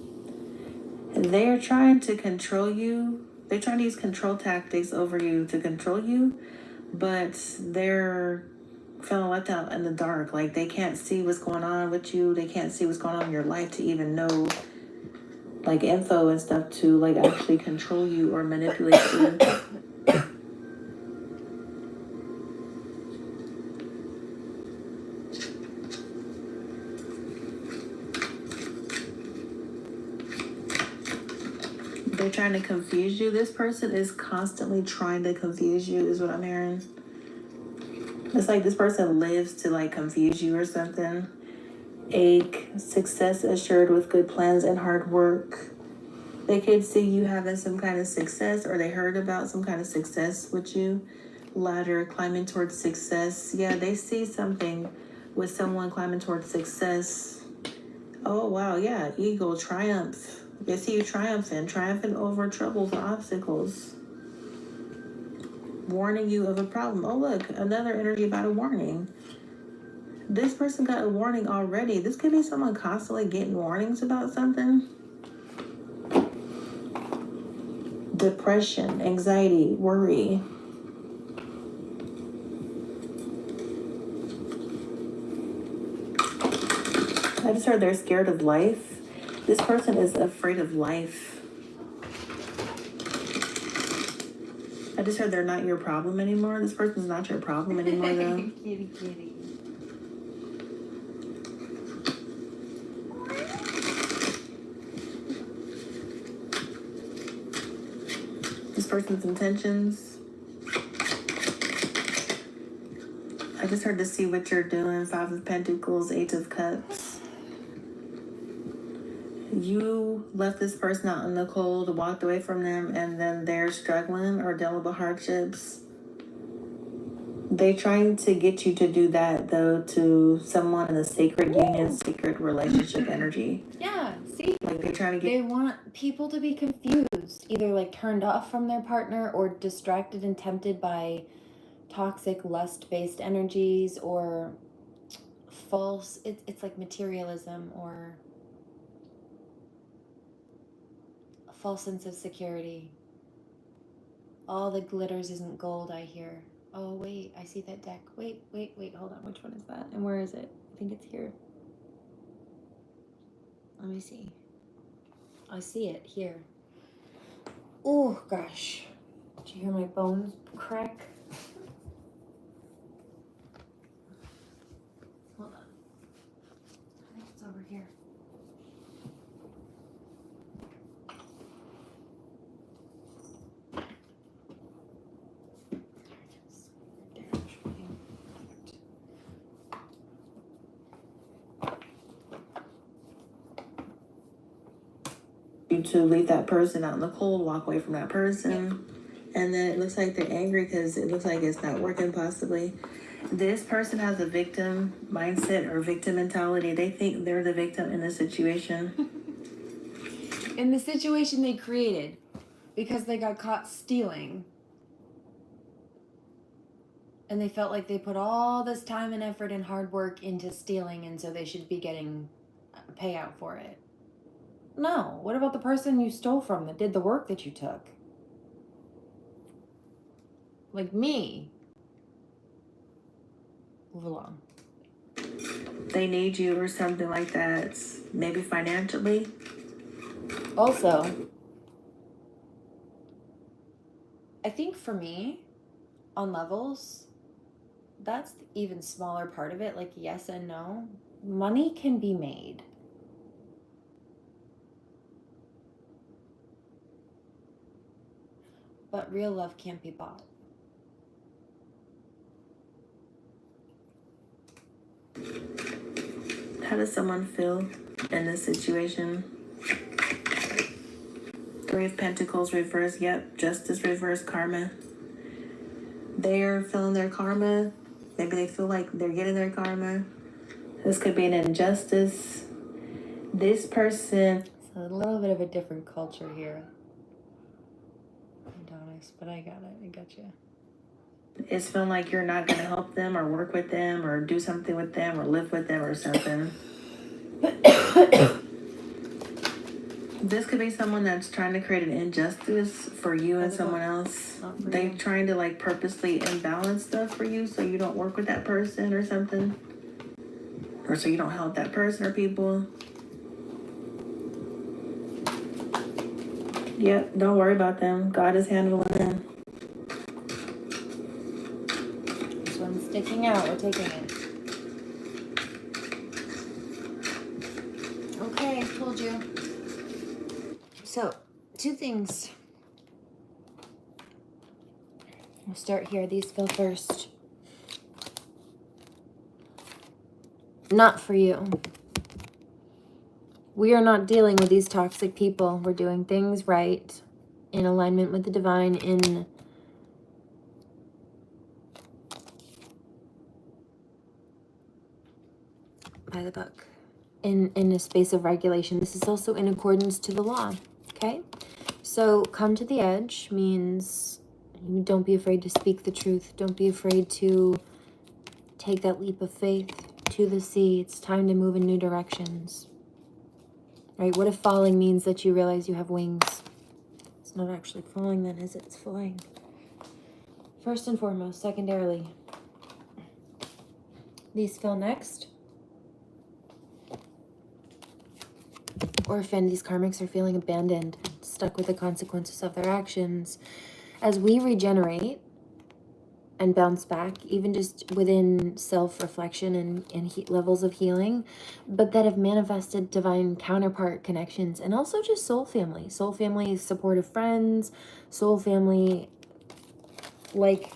They're trying to control you. They're trying to use control tactics over you to control you, but they're feeling left out in the dark. Like they can't see what's going on with you. They can't see what's going on in your life to even know like info and stuff to like actually control you or manipulate you. They're trying to confuse you. This person is constantly trying to confuse you, is what I'm hearing. It's like this person lives to like confuse you or something. Ache, success assured with good plans and hard work. They could see you having some kind of success, or they heard about some kind of success with you. Ladder, climbing towards success. Yeah, they see something with someone climbing towards success. Oh, wow, yeah. Eagle, triumph. They see you triumphing over troubles and obstacles. Warning you of a problem. Oh, look, another energy about a warning. This person got a warning already. This could be someone constantly getting warnings about something. Depression, anxiety, worry. I just heard they're scared of life. This person is afraid of life. I just heard they're not your problem anymore. This person's not your problem anymore, though. Kitty, kitty. This person's intentions. I just heard to see what you're doing. 5 of Pentacles, 8 of Cups. You left this person out in the cold, walked away from them, and then they're struggling or dealing with hardships. They trying to get you to do that, though, to someone in a sacred union, sacred relationship energy. Yeah, see? Like they're trying to get... They want people to be confused, either like turned off from their partner or distracted and tempted by toxic lust-based energies or false, it's like materialism or a false sense of security. All that glitters isn't gold, I hear. Oh, wait, I see that deck. Wait, hold on. Which one is that? And where is it? I think it's here. Let me see. I see it here. Oh, gosh. Did you hear my bones crack? Hold on. I think it's over here. You to leave that person out in the cold, walk away from that person. And then it looks like they're angry because it looks like it's not working possibly. This person has a victim mindset or victim mentality. They think they're the victim in the situation. In the situation they created because they got caught stealing. And they felt like they put all this time and effort and hard work into stealing, and so they should be getting a payout for it. No. What about the person you stole from that did the work that you took? Like me. Move along. They need you or something like that. Maybe financially. Also, I think for me, on levels, that's the even smaller part of it. Like yes and no. Money can be made. But real love can't be bought. How does someone feel in this situation? 3 of Pentacles reverse. Yep. Justice reverse. Karma. They're feeling their karma. Maybe they feel like they're getting their karma. This could be an injustice. This person... It's a little bit of a different culture here. Adonis, but I got it. I got you. It's feeling like you're not going to help them or work with them or do something with them or live with them or something. This could be someone that's trying to create an injustice for you and someone else. They're trying to like purposely imbalance stuff for you so you don't work with that person or something. Or so you don't help that person or people. Yep, don't worry about them. God is handling them. This one's sticking out. We're taking it. Okay, told you. So, 2 things. We'll start here. These go first. Not for you. We are not dealing with these toxic people. We're doing things right, in alignment with the divine, in by the book, in a space of regulation. This is also in accordance to the law. Okay, so come to the edge means don't be afraid to speak the truth. Don't be afraid to take that leap of faith to the sea. It's time to move in new directions. Right? What if falling means that you realize you have wings? It's not actually falling then, is it? It's flying. First and foremost. Secondarily, these feel next. Orphaned, these karmics are feeling abandoned, stuck with the consequences of their actions. As we regenerate and bounce back, even just within self-reflection and levels of healing, but that have manifested divine counterpart connections, and also just soul family, supportive friends, soul family, like,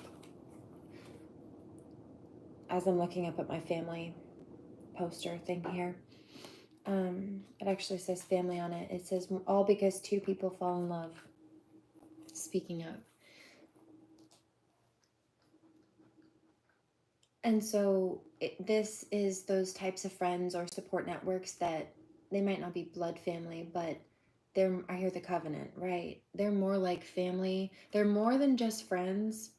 as I'm looking up at my family poster thing here, it actually says family on it. It says, all because two people fall in love. Speaking of. And so this is those types of friends or support networks that they might not be blood family, but I hear the covenant, right? They're more like family. They're more than just friends.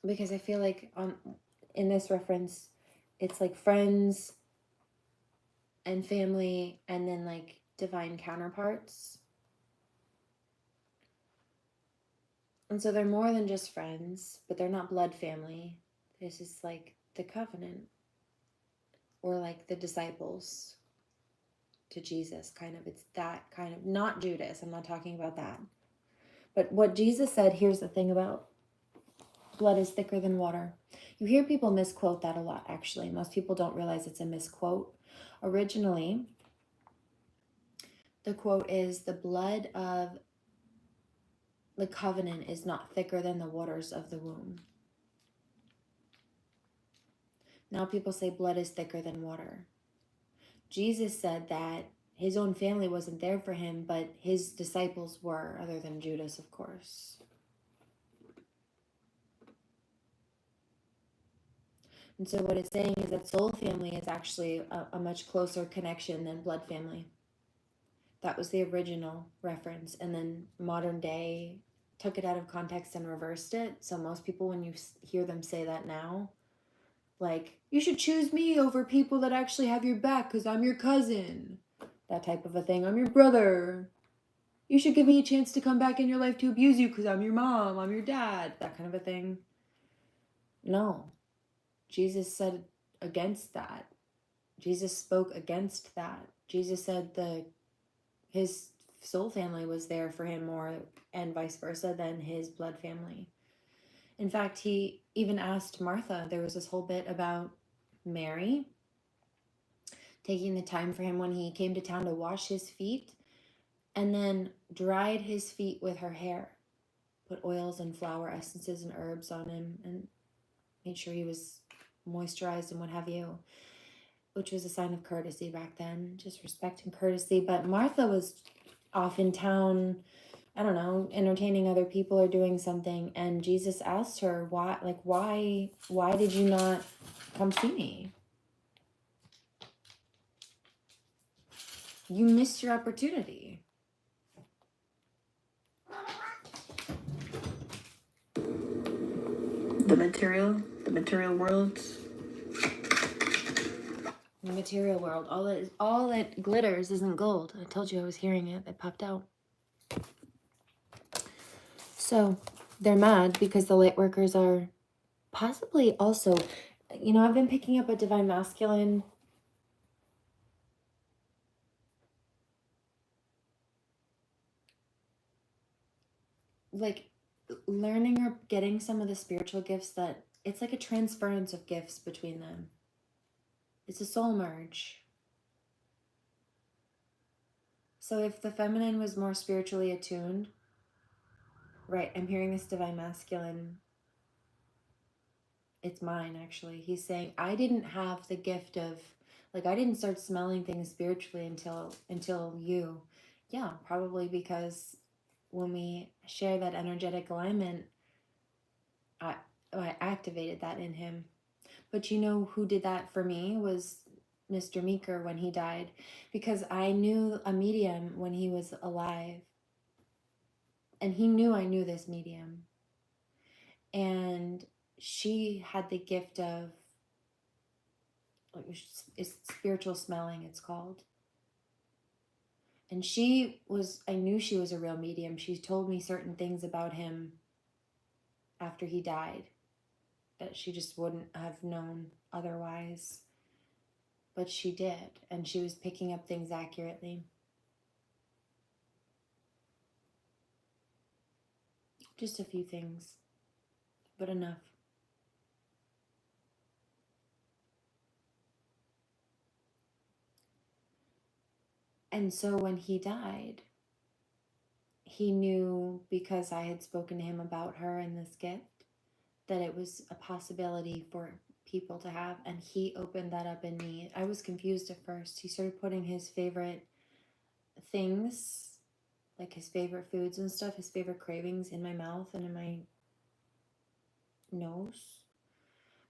Because I feel like in this reference, it's like friends and family, and then like divine counterparts. And so they're more than just friends, but they're not blood family. This is like the covenant, or like the disciples to Jesus, kind of. It's that kind of, not Judas. I'm not talking about that. But what Jesus said, here's the thing about blood is thicker than water. You hear people misquote that a lot, actually. Most people don't realize it's a misquote. Originally, the quote is, the blood of the covenant is not thicker than the waters of the womb. Now people say blood is thicker than water. Jesus said that his own family wasn't there for him, but his disciples were, other than Judas, of course. And so what it's saying is that soul family is actually a much closer connection than blood family. That was the original reference. And then modern day took it out of context and reversed it. So most people, when you hear them say that now, like, you should choose me over people that actually have your back because I'm your cousin. That type of a thing. I'm your brother. You should give me a chance to come back in your life to abuse you because I'm your mom, I'm your dad. That kind of a thing. No. Jesus said against that. Jesus spoke against that. Jesus said his soul family was there for him more, and vice versa, than his blood family. In fact, he even asked Martha. There was this whole bit about Mary taking the time for him when he came to town to wash his feet, and then dried his feet with her hair, put oils and flower essences and herbs on him, and made sure he was moisturized and what have you, which was a sign of courtesy back then, just respect and courtesy. But Martha was off in town, I don't know, entertaining other people or doing something, and Jesus asked her, why did you not come see me? You missed your opportunity. The material worlds. The material world, all that glitters isn't gold. I told you I was hearing it. It popped out. So they're mad because the light workers are possibly also, I've been picking up a divine masculine. Like learning or getting some of the spiritual gifts, that it's like a transference of gifts between them. It's a soul merge. So if the feminine was more spiritually attuned, right, I'm hearing this divine masculine It's mine, actually. He's saying, I didn't have the gift of, like, I didn't start smelling things spiritually until you. Yeah, probably because when we share that energetic alignment, I, I activated that in him. But you know who did that for me was Mr. Meeker when he died, because I knew a medium when he was alive, and he knew I knew this medium, and she had the gift of, like, it's spiritual smelling, it's called. And I knew she was a real medium. She told me certain things about him after he died that she just wouldn't have known otherwise. But she did, and she was picking up things accurately. Just a few things, but enough. And so when he died, he knew, because I had spoken to him about her and this gift, that it was a possibility for people to have, and he opened that up in me. I was confused at first. He started putting his favorite things, like his favorite foods and stuff, his favorite cravings, in my mouth and in my nose.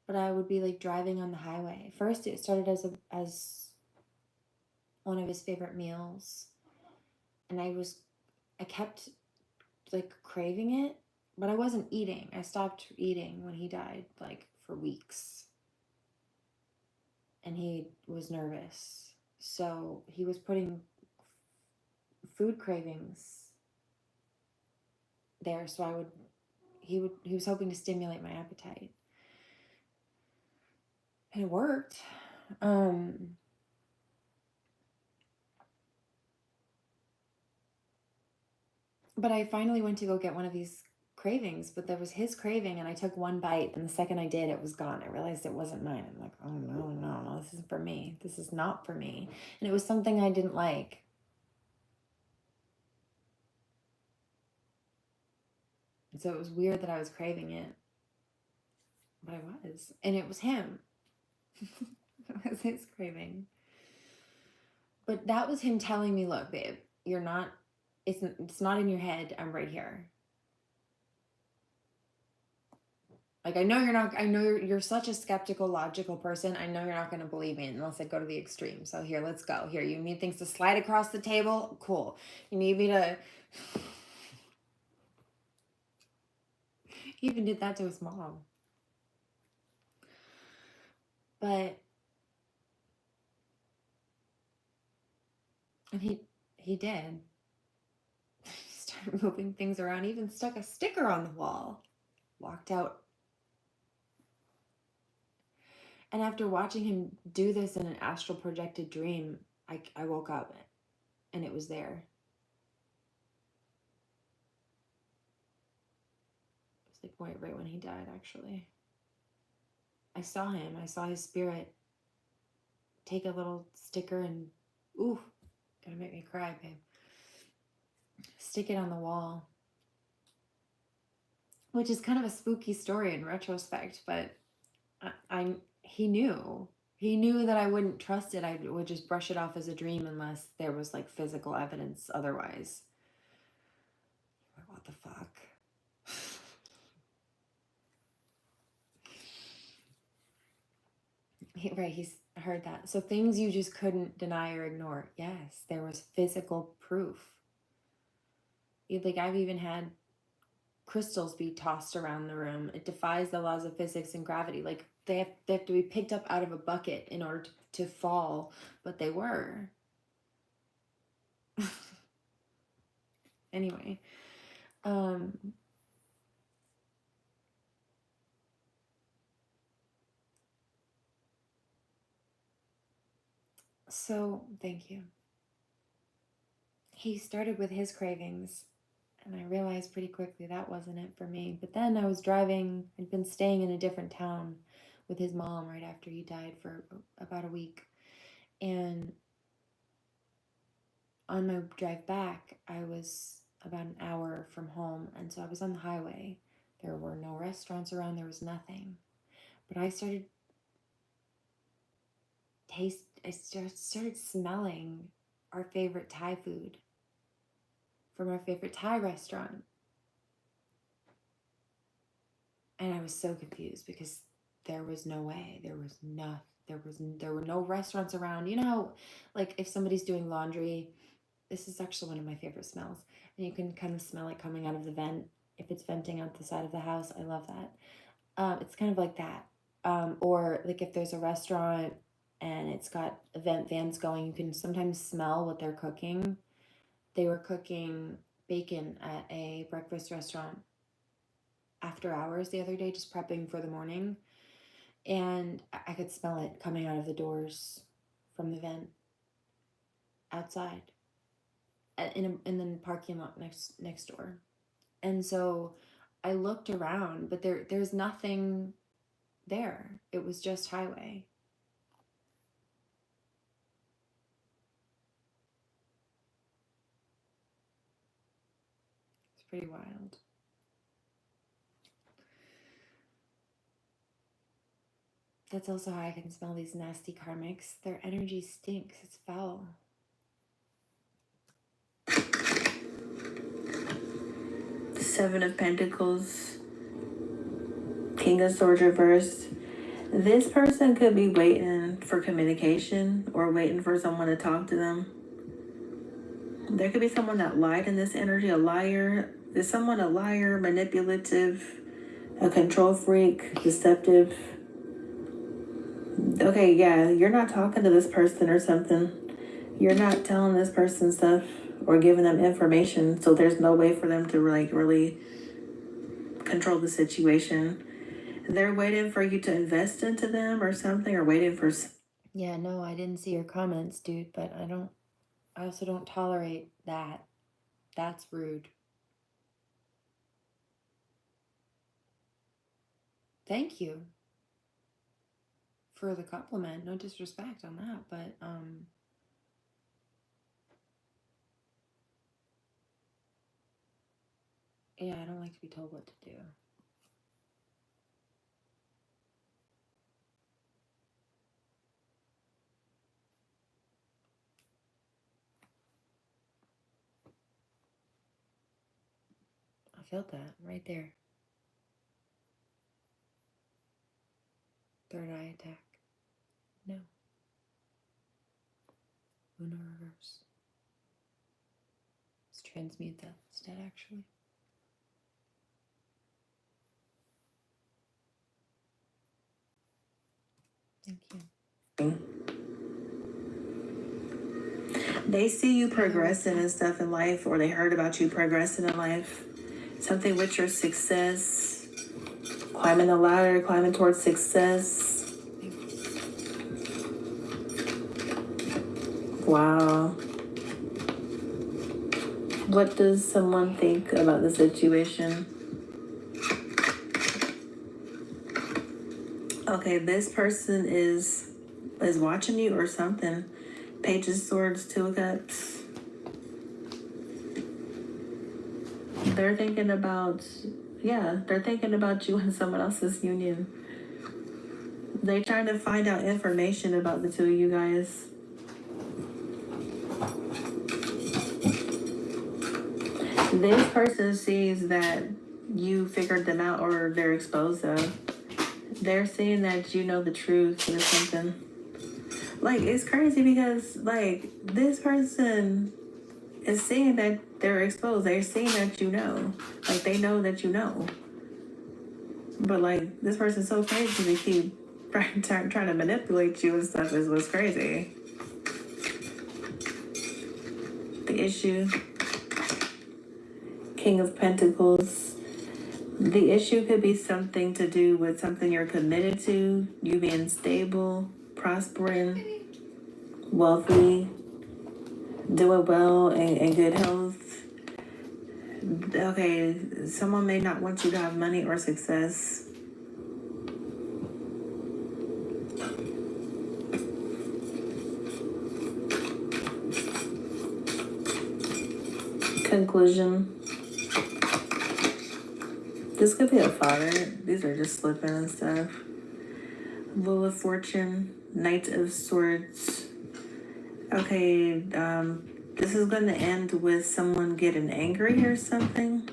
But I would be like driving on the highway. First it started as one of his favorite meals, and I kept like craving it, but I wasn't eating. I stopped eating when he died, like for weeks. And he was nervous. So he was putting food cravings there, so he was hoping to stimulate my appetite. And it worked. But I finally went to go get one of these cravings, but there was his craving, and I took one bite, and the second I did, it was gone. I realized it wasn't mine. I'm like, oh no, this isn't for me. This is not for me. And it was something I didn't like. And so it was weird that I was craving it. But I was. And it was him. It was his craving. But that was him telling me, look, babe, it's not in your head. I'm right here. Like, I know you're such a skeptical, logical person. I know you're not going to believe me unless I go to the extreme. So here, let's go. Here, you need things to slide across the table? Cool. You need me to... He even did that to his mom. But... And he did. He started moving things around, even stuck a sticker on the wall. Walked out. And after watching him do this in an astral projected dream, I woke up and it was there. It was like right when he died, actually. I saw him. I saw his spirit take a little sticker and, ooh, gonna make me cry, babe. Stick it on the wall. Which is kind of a spooky story in retrospect, but he knew. He knew that I wouldn't trust it. I would just brush it off as a dream unless there was like physical evidence otherwise. What the fuck? He's heard that. So things you just couldn't deny or ignore. Yes, there was physical proof. Like, I've even had crystals be tossed around the room. It defies the laws of physics and gravity. Like, they have to be picked up out of a bucket in order to fall, but they were. Anyway, so thank you. He started with his cravings, and I realized pretty quickly that wasn't it for me. But then I was driving, I'd been staying in a different town with his mom right after he died for about a week. And on my drive back, I was about an hour from home, and so I was on the highway. There were no restaurants around, there was nothing. But I started started smelling our favorite Thai food from our favorite Thai restaurant. And I was so confused because there was no way. There were no restaurants around. You know how, like, if somebody's doing laundry, this is actually one of my favorite smells. And you can kind of smell it coming out of the vent. If it's venting out the side of the house, I love that. It's kind of like that. Or like if there's a restaurant and it's got vans going, you can sometimes smell what they're cooking. They were cooking bacon at a breakfast restaurant after hours the other day, just prepping for the morning. And I could smell it coming out of the doors from the vent outside in the parking lot next door. And so I looked around, but there's nothing there. It was just highway. It's pretty wild. That's also how I can smell these nasty karmics. Their energy stinks. It's foul. Seven of Pentacles, King of Swords reversed. This person could be waiting for communication or waiting for someone to talk to them. There could be someone that lied in this energy, a liar. Is someone a liar, manipulative, a control freak, deceptive? Okay, yeah, you're not talking to this person or something. You're not telling this person stuff or giving them information, so there's no way for them to really control the situation. They're waiting for you to invest into them or something, or waiting for... Yeah, no, I didn't see your comments, dude, but I also don't tolerate that. That's rude. Thank you for the compliment. No disrespect on that, but yeah, I don't like to be told what to do. I felt that right there. Third eye attack. No. Uno reverse. Let's transmute that instead, actually. Thank you. They see you progressing and stuff in life, or they heard about you progressing in life. Something with your success, climbing the ladder, climbing towards success. Wow. What does someone think about the situation? Okay, this person is watching you or something. Page of Swords, Two of Cups. They're thinking about you and someone else's union. They're trying to find out information about the two of you guys. This person sees that you figured them out or they're exposed of. They're seeing that you know the truth or something. Like, it's crazy because, like, this person is seeing that they're exposed. They're seeing that you know. Like, they know that you know. But, like, this person's so crazy they keep trying to manipulate you and stuff is what's crazy. The issue. King of Pentacles. The issue could be something to do with something you're committed to. You being stable, prospering, wealthy, doing well, and good health. Okay, someone may not want you to have money or success. Conclusion. This could be a father. These are just slipping and stuff. Wheel of Fortune, Knight of Swords. Okay, this is going to end with someone getting angry or something.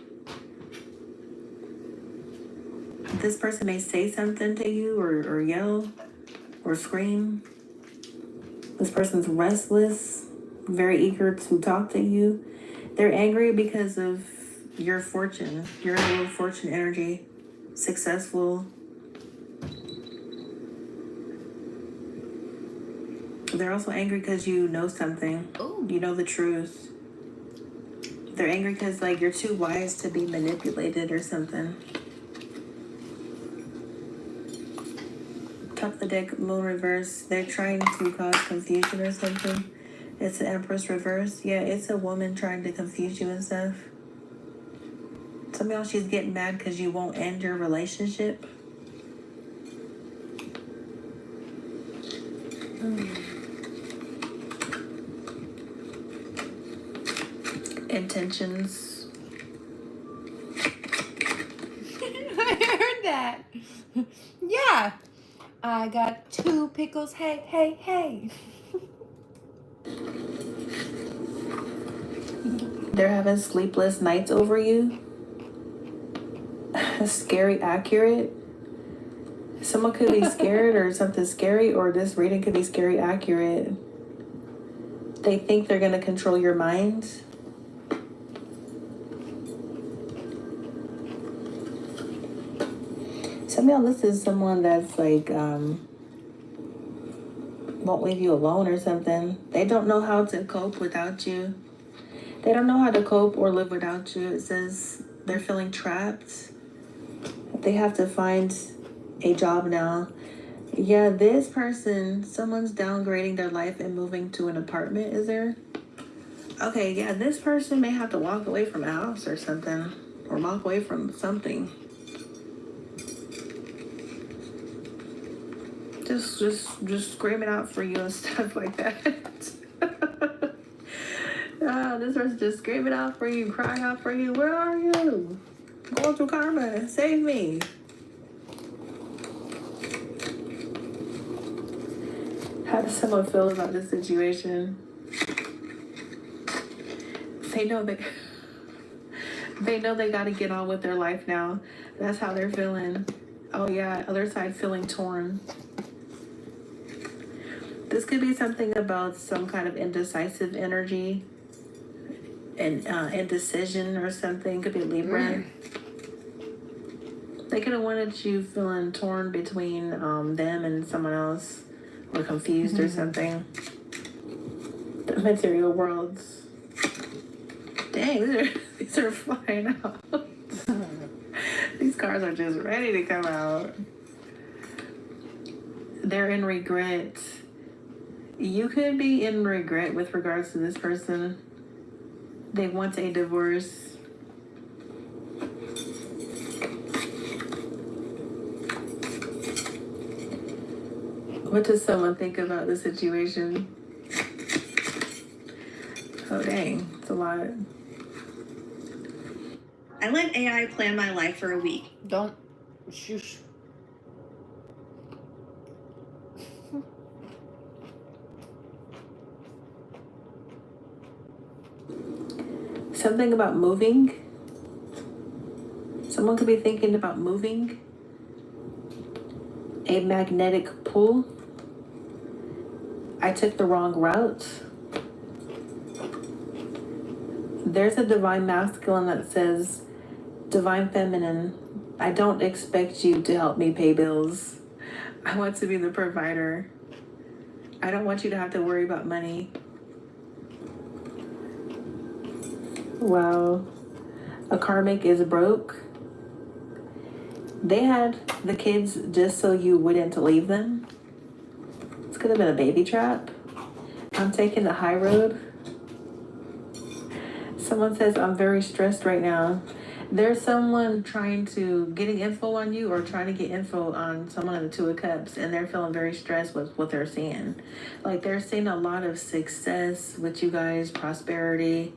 This person may say something to you or yell or scream. This person's restless, very eager to talk to you. They're angry because of your fortune, your Wheel of Fortune energy, successful. They're also angry because you know something. Ooh. You know the truth. They're angry because, like, you're too wise to be manipulated or something. Top of the deck, Moon reverse. They're trying to cause confusion or something. It's the Empress reverse. Yeah, it's a woman trying to confuse you and stuff. Some of y'all, she's getting mad because you won't end your relationship. Intentions. I heard that. Yeah. I got 2 pickles. Hey, hey, hey. They're having sleepless nights over you. Scary accurate. Someone could be scared or something scary, or this reading could be scary accurate. They think they're going to control your mind. Some of y'all, this is someone that's like, won't leave you alone or something. They don't know how to cope without you. They don't know how to cope or live without you. It says they're feeling trapped. They have to find a job now. Yeah, this person, someone's downgrading their life and moving to an apartment, is there? Okay, yeah, this person may have to walk away from a house or something. Or walk away from something. Just screaming out for you and stuff like that. This person's just screaming out for you, crying out for you. Where are you? Going through karma. Save me. How does someone feel about this situation? They know they got to get on with their life now. That's how they're feeling. Oh yeah, other side feeling torn. This could be something about some kind of indecisive energy and indecision or something. Could be Libra. They could have wanted you feeling torn between them and someone else, or confused or something. The material worlds. Dang, these are flying out. These cards are just ready to come out. They're in regret. You could be in regret with regards to this person. They want a divorce. What does someone think about the situation? Oh dang, it's a lot. I let AI plan my life for a week. Don't. Shush. Something about moving. Someone could be thinking about moving. A magnetic pull. I took the wrong route. There's a divine masculine that says, divine feminine, I don't expect you to help me pay bills. I want to be the provider. I don't want you to have to worry about money. Wow. A karmic is broke. They had the kids just so you wouldn't leave them. This could have been a baby trap. I'm taking the high road. Someone says, I'm very stressed right now. There's someone getting info on you, or trying to get info on someone in the Two of Cups, and they're feeling very stressed with what they're seeing. Like, they're seeing a lot of success with you guys, prosperity.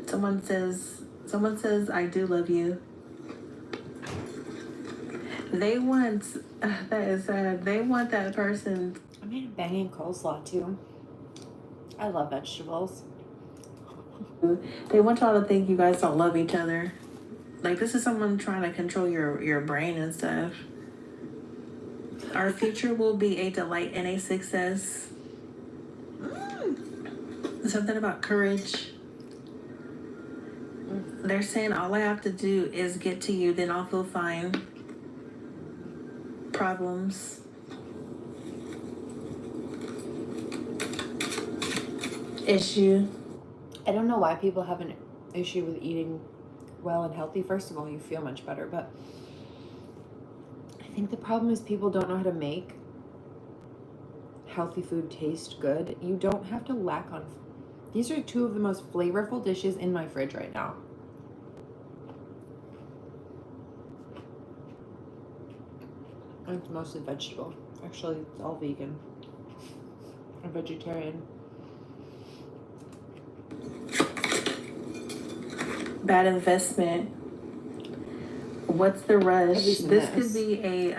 Someone says, I do love you. They want, that is sad, they want that person. I made a banging coleslaw too. I love vegetables. They want y'all to think you guys don't love each other. Like, this is someone trying to control your brain and stuff. Our future will be a delight and a success. Something about courage. They're saying all I have to do is get to you, then I'll feel fine. Problems. Issue. I don't know why people have an issue with eating well and healthy. First of all, you feel much better, but I think the problem is people don't know how to make healthy food taste good. You don't have to lack on. These are two of the most flavorful dishes in my fridge right now. And it's mostly vegetable. Actually, it's all vegan. I'm vegetarian. Bad investment. What's the rush? This could be a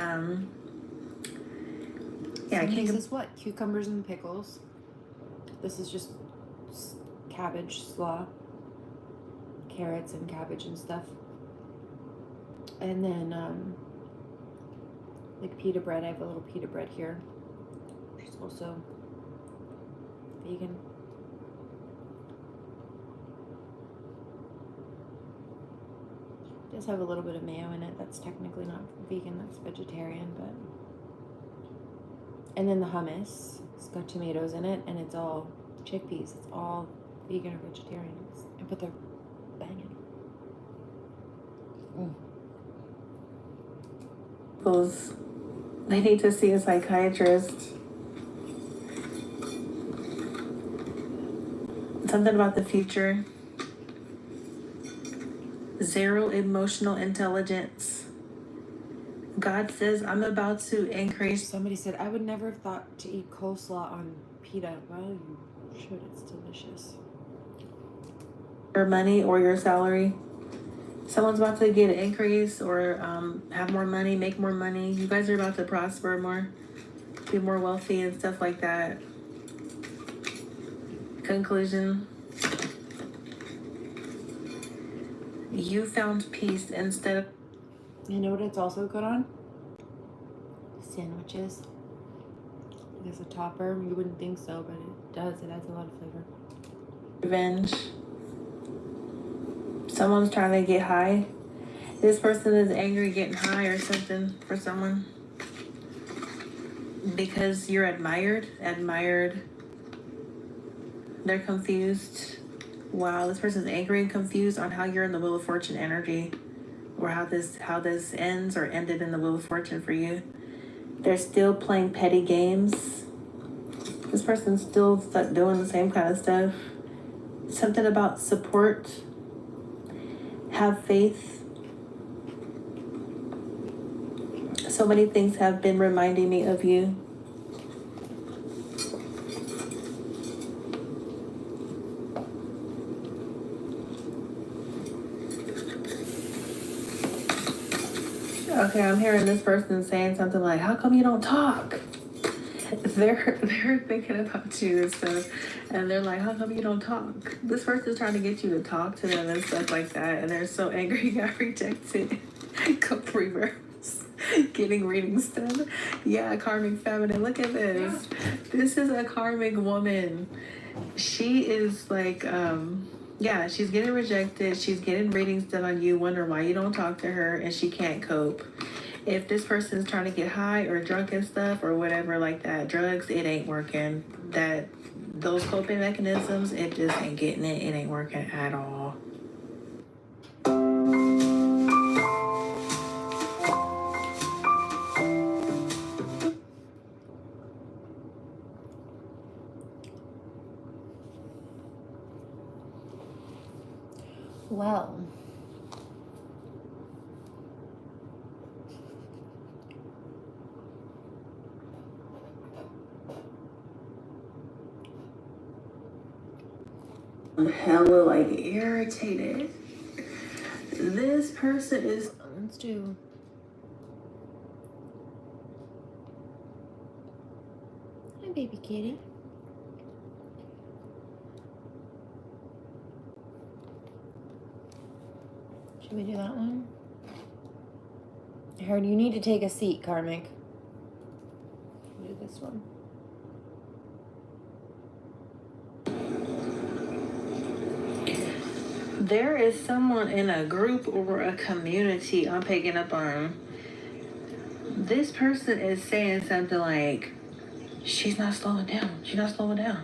yeah. This is what? Cucumbers and pickles. This is just cabbage slaw, carrots and cabbage and stuff. And then like pita bread. I have a little pita bread here, which is also vegan. It does have a little bit of mayo in it. That's technically not vegan, that's vegetarian, but. And then the hummus, it's got tomatoes in it, and it's all chickpeas. It's all vegan or vegetarian. But they're banging. They need to see a psychiatrist. Something about the future. Zero emotional intelligence. God says, I'm about to increase. Somebody said, I would never have thought to eat coleslaw on pita. Well, you should. It's delicious. Your money or your salary. Someone's about to get an increase or have more money, make more money. You guys are about to prosper more, be more wealthy and stuff like that. Conclusion. You found peace instead of... You know what it's also good on? Sandwiches. There's a topper. You wouldn't think so, but it does. It adds a lot of flavor. Revenge. Someone's trying to get high. This person is angry getting high or something for someone. Because you're admired. They're confused. Wow, this person's angry and confused on how you're in the Wheel of Fortune energy. Or how this ends or ended in the Wheel of Fortune for you. They're still playing petty games. This person's still stuck doing the same kind of stuff. Something about support. Have faith. So many things have been reminding me of you. Okay, I'm hearing this person saying something like, how come you don't talk? They're thinking about you and stuff, and they're like, how come you don't talk? This person's trying to get you to talk to them and stuff like that, and they're so angry you got rejected. Cup reverse. Getting readings done. Yeah, karmic feminine. Look at this. This is a karmic woman. She is like, yeah, she's getting rejected. She's getting readings done on you, wondering why you don't talk to her, and she can't cope. If this person's trying to get high or drunk and stuff or whatever like that, drugs, it ain't working. Those coping mechanisms, it just ain't getting it. It ain't working at all. Well, I'm hella like irritated. This person is... let's do baby kitty. Should we do that one? I heard you need to take a seat, Karmic. We'll do this one. There is someone in a group or a community I'm picking up on. This person is saying something like, she's not slowing down. She's not slowing down.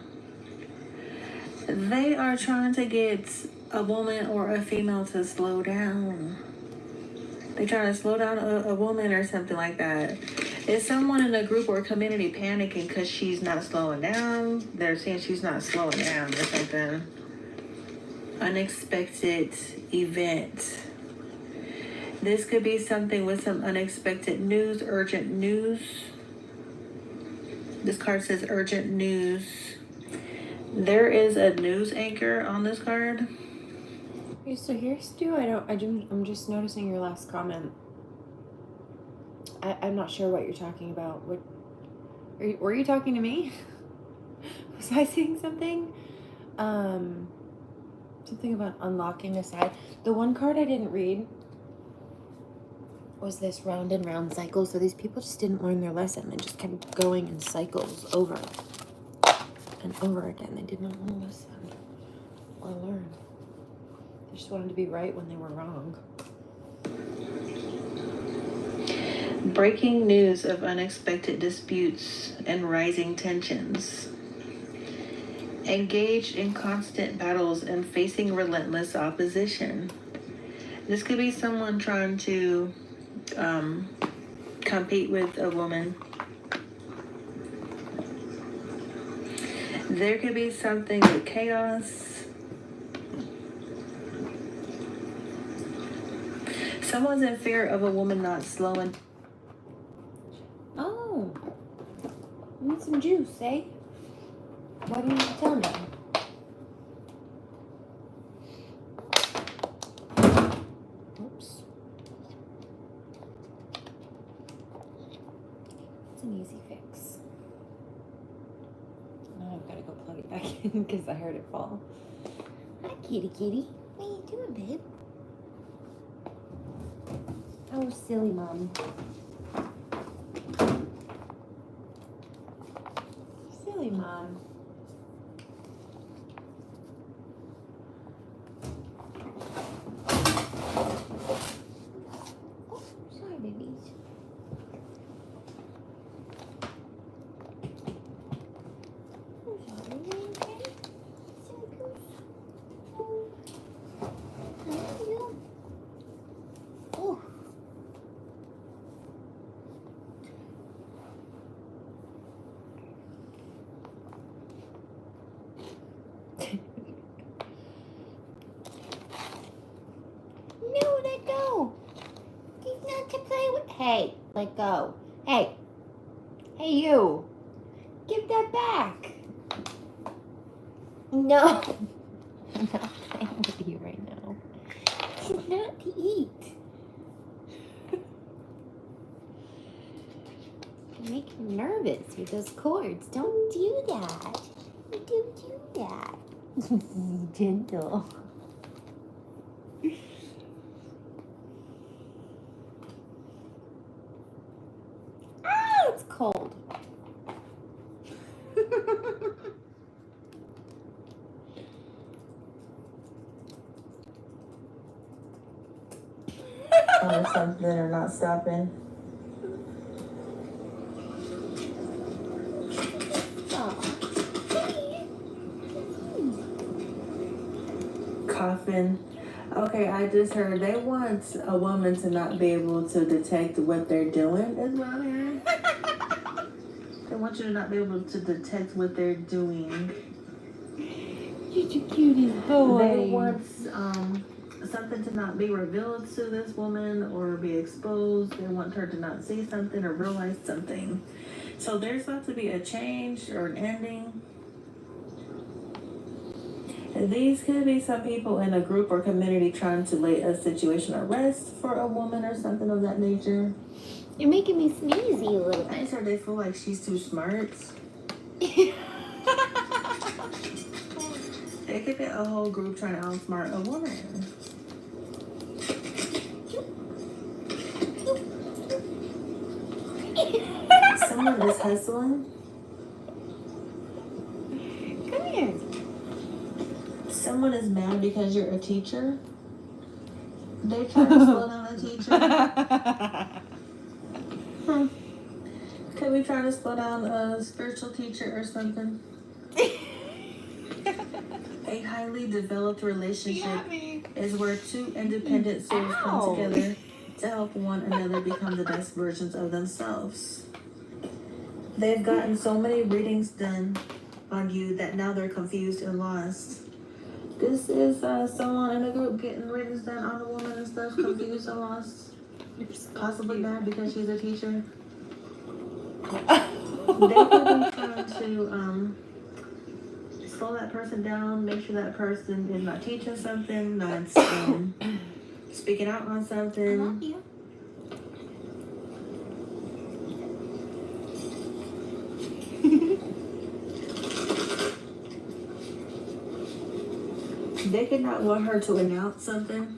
They are trying to get a woman or a female to slow down. They're trying to slow down a woman or something like that. Is someone in a group or a community panicking because she's not slowing down? They're saying she's not slowing down or something. Unexpected event. This could be something with some unexpected news, urgent news. This card says urgent news. There is a news anchor on this card. Are you still here, Stu? I'm just noticing your last comment. I'm not sure what you're talking about. Were you talking to me? Was I saying something? Something about unlocking a side. The one card I didn't read was this round and round cycle. So these people just didn't learn their lesson and just kept going in cycles over and over again. They did not want to listen or learn. They just wanted to be right when they were wrong. Breaking news of unexpected disputes and rising tensions. Engaged in constant battles and facing relentless opposition. This could be someone trying to compete with a woman. There could be something with chaos. Someone's in fear of a woman not slowing. Oh, you need some juice, eh? Why didn't you tell me? Oops. It's an easy fix. Now I've got to go plug it back in because I heard it fall. Hi, kitty kitty. What are you doing, babe? Oh, silly mom. Silly mom. Oh, sorry, babies. Oh, sorry, are you okay? Silly goose. Oh. Thank you. Oh. No, let go. He's not to play with. Hey, let go. Hey. Hey, you. Give that back. No. I'm not playing with you right now. It's not to eat. You make him nervous with those cords. Don't do that. Don't do that. Gentle. Ah, it's cold. Or something or not stopping. Coughing. Okay, I just heard they want a woman to not be able to detect what they're doing, is what I'm hearing. They want you to not be able to detect what they're doing. You're the cutest boy. They want something to not be revealed to this woman or be exposed. They want her to not see something or realize something. So there's about to be a change or an ending. These could be some people in a group or community trying to lay a situation to rest for a woman or something of that nature. You're making me sneezy a little I bit. said they feel like she's too smart. It could be a whole group trying to outsmart a woman. Someone is hustling. Come here. Someone is mad because you're a teacher. They try to slow down a teacher. Could we try to slow down a spiritual teacher or something? A highly developed relationship is where two independent souls come together to help one another become the best versions of themselves. They've gotten so many readings done on you that now they're confused and lost. This is someone in a group getting readings done on a woman and stuff, confused and lost. Possibly mad because she's a teacher. They could be trying to slow that person down, make sure that person is not teaching something, not speaking out on something. They could not want her to announce something.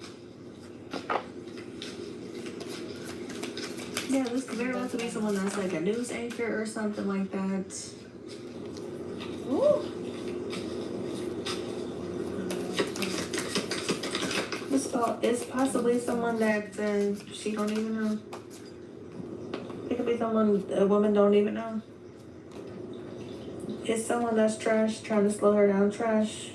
Yeah, this could very well be someone that's like a news anchor or something like that. Ooh. It's possibly someone that she don't even know. It could be someone a woman don't even know. It's someone that's trash, trying to slow her down. Trash.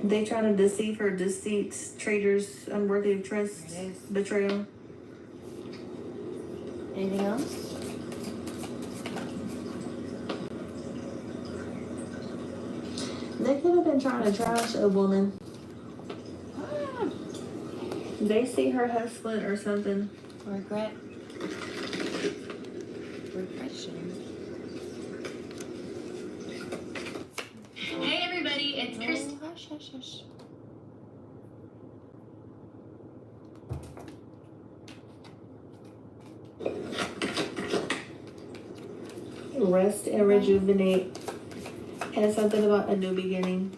They try to deceive her. Deceit, traitors, unworthy of trust, betrayal. Anything else? They could have been trying to trash a woman. They see her hustling or something. Regret. Regression. Hey everybody, it's Chris. Hush, hush, hush. Rest and rejuvenate. And something about a new beginning.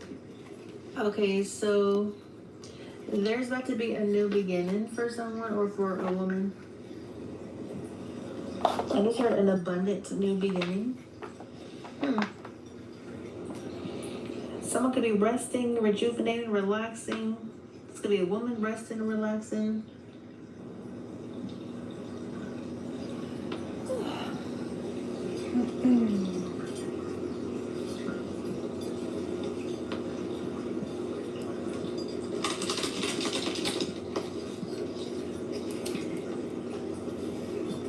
Okay, so there's about to be a new beginning for someone or for a woman. I just heard an abundant new beginning. Someone could be resting, rejuvenating, relaxing. This could be a woman resting and relaxing.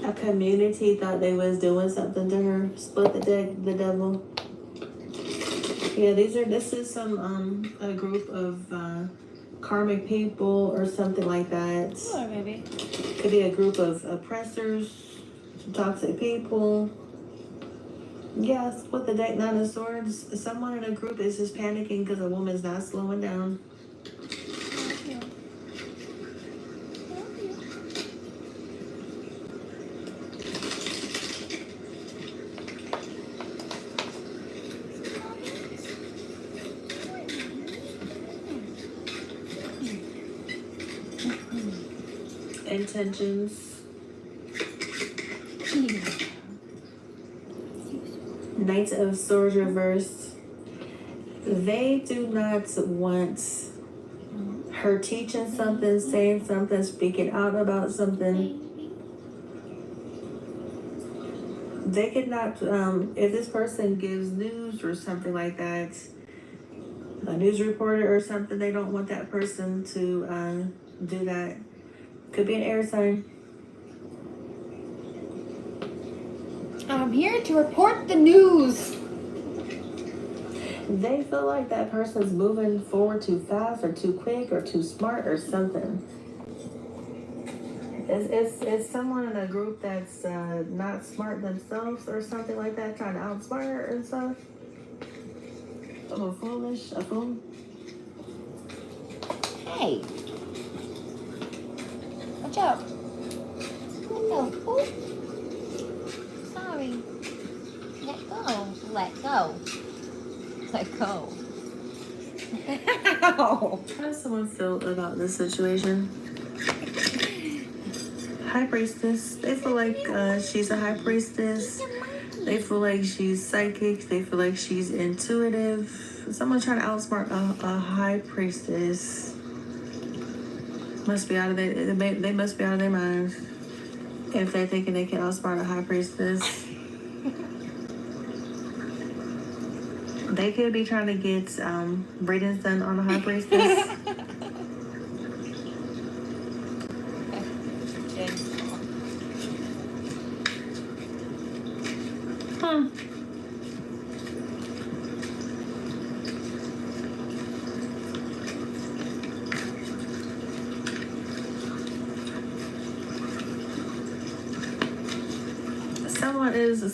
A community thought they was doing something to her. Split the deck, the devil. Yeah, this is some a group of karmic people or something like that. Hello, baby. Could be a group of oppressors, toxic people. Yeah, split the deck, Nine of Swords. Someone in a group is just panicking because a woman's not slowing down. Intentions. Knight of Swords reversed. They do not want her teaching something, saying something, speaking out about something. They could not, if this person gives news or something like that, a news reporter or something, they don't want that person to do that. Could be an air sign. I'm here to report the news. They feel like that person's moving forward too fast or too quick or too smart or something. It's someone in a group that's not smart themselves or something like that, trying to outsmart her and stuff. A fool. Hey. Watch out. Hello. Ooh. Sorry. let go. Let go. Ow. How does someone feel about this situation? High priestess. They feel like she's a high priestess. They feel like she's psychic. They feel like she's intuitive. Someone's trying to outsmart a high priestess. Must be out of their. They must be out of their minds if they're thinking they can outsmart a high priestess. They could be trying to get readings done on a high priestess.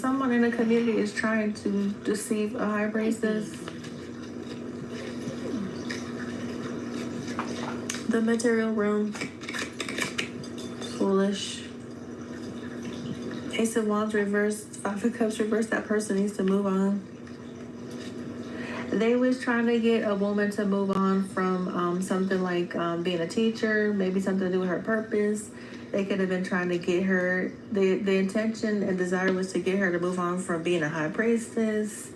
Someone in the community is trying to deceive a high priestess. The material realm. Foolish. Ace of Wands reversed. 5 of Cups reversed. That person needs to move on. They was trying to get a woman to move on from something like being a teacher, maybe something to do with her purpose. They could have been trying to get her, the intention and desire was to get her to move on from being a high priestess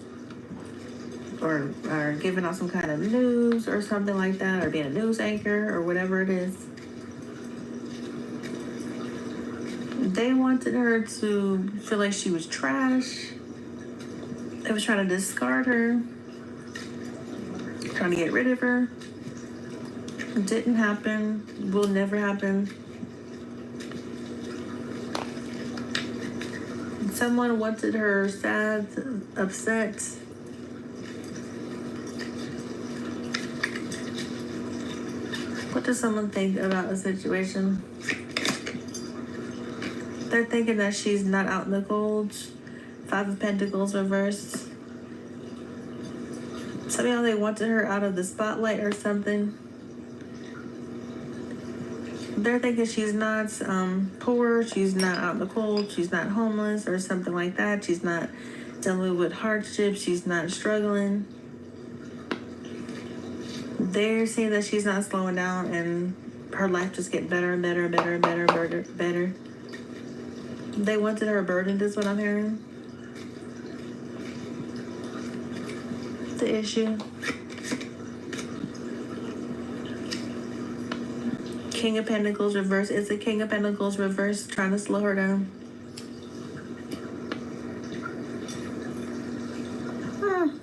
or giving out some kind of news or something like that, or being a news anchor or whatever it is. They wanted her to feel like she was trash. They was trying to discard her, trying to get rid of her. It didn't happen, will never happen. Someone wanted her sad, upset. What does someone think about a situation? They're thinking that she's not out in the cold. 5 of Pentacles reversed. Somehow they wanted her out of the spotlight or something. They're thinking she's not poor, she's not out in the cold, she's not homeless or something like that. She's not dealing with hardship, she's not struggling. They're saying that she's not slowing down and her life just get better and better and better and better and better, better. They wanted her burdened is what I'm hearing. The issue. King of Pentacles reverse. Is the King of Pentacles reverse trying to slow her down?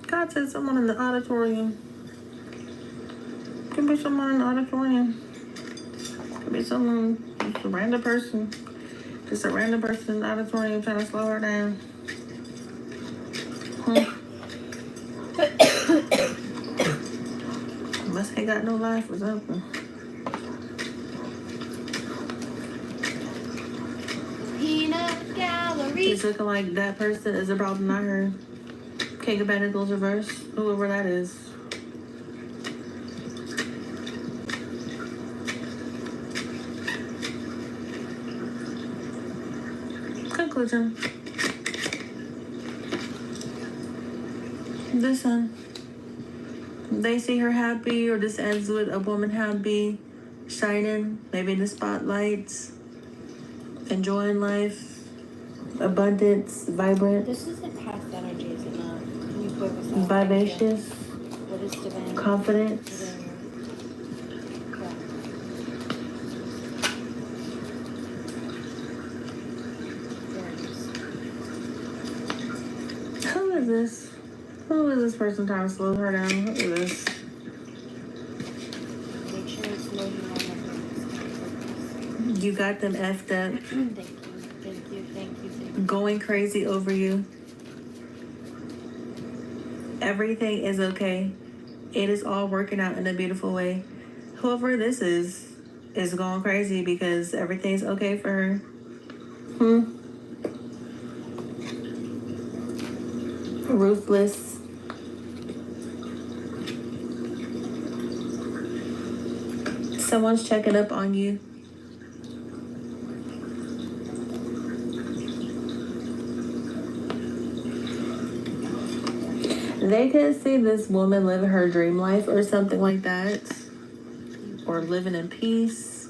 God said someone in the auditorium. Could be someone in the auditorium. Could be someone, just a random person. Just a random person in the auditorium trying to slow her down. Must ain't got no life or something. It's looking like that person is a problem, not her. King of Pentacles reverse, whoever that is. Conclusion. Listen, they see her happy, or this ends with a woman happy, shining, maybe in the spotlight, enjoying life. Abundance, vibrant. This isn't past energy, is it not? Can you focus on Vivacious. what is divine? Confident. Who is this? Who is this person trying to slow her down? Who is this? Make sure it's loading on the You got them effed up. Thank you. Going crazy over you. Everything is okay. It is all working out in a beautiful way. Whoever this is going crazy because everything's okay for her. Ruthless. Someone's checking up on you. They could see this woman living her dream life or something like that, or living in peace.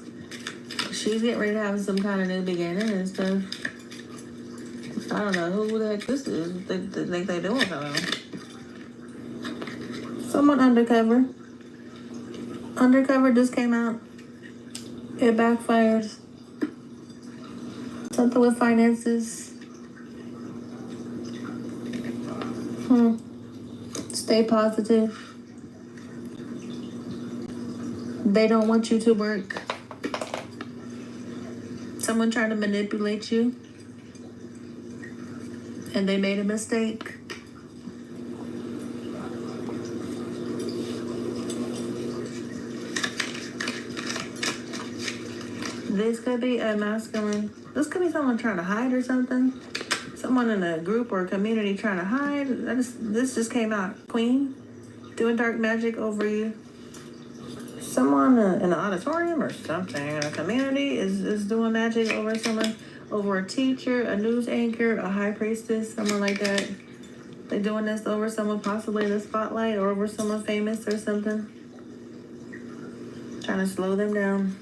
She's getting ready to have some kind of new beginning and stuff. I don't know who the heck this is. They think they doing something. Someone undercover. Undercover just came out. It backfired. Something with finances. Stay positive. They don't want you to work. Someone trying to manipulate you. And they made a mistake. This could be a masculine. This could be someone trying to hide or something. Someone in a group or a community trying to hide. This just came out. Queen doing dark magic over you. Someone in an auditorium or something in a community is doing magic over someone. Over a teacher, a news anchor, a high priestess, someone like that. They're doing this over someone possibly in the spotlight or over someone famous or something. Trying to slow them down.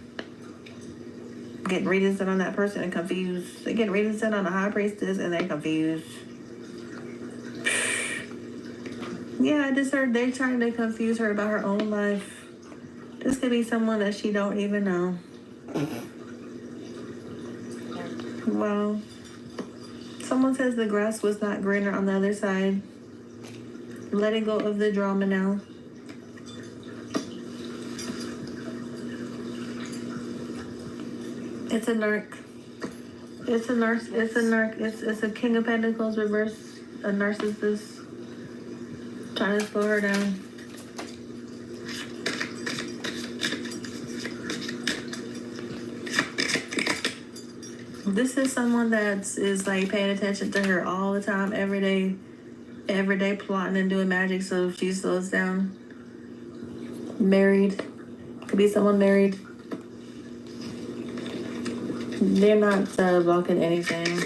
Getting readings done on that person and confused. They get readings done on a high priestess and they're confused. Yeah, I just heard they're trying to confuse her about her own life. This could be someone that she don't even know. Well, someone says the grass was not greener on the other side. Letting go of the drama now. It's a narc. It's a narc. It's a narc. It's a King of Pentacles reverse. A narcissist. Trying to slow her down. This is someone that is like paying attention to her all the time, every day plotting and doing magic so she slows down. Married. Could be someone married. They're not blocking anything.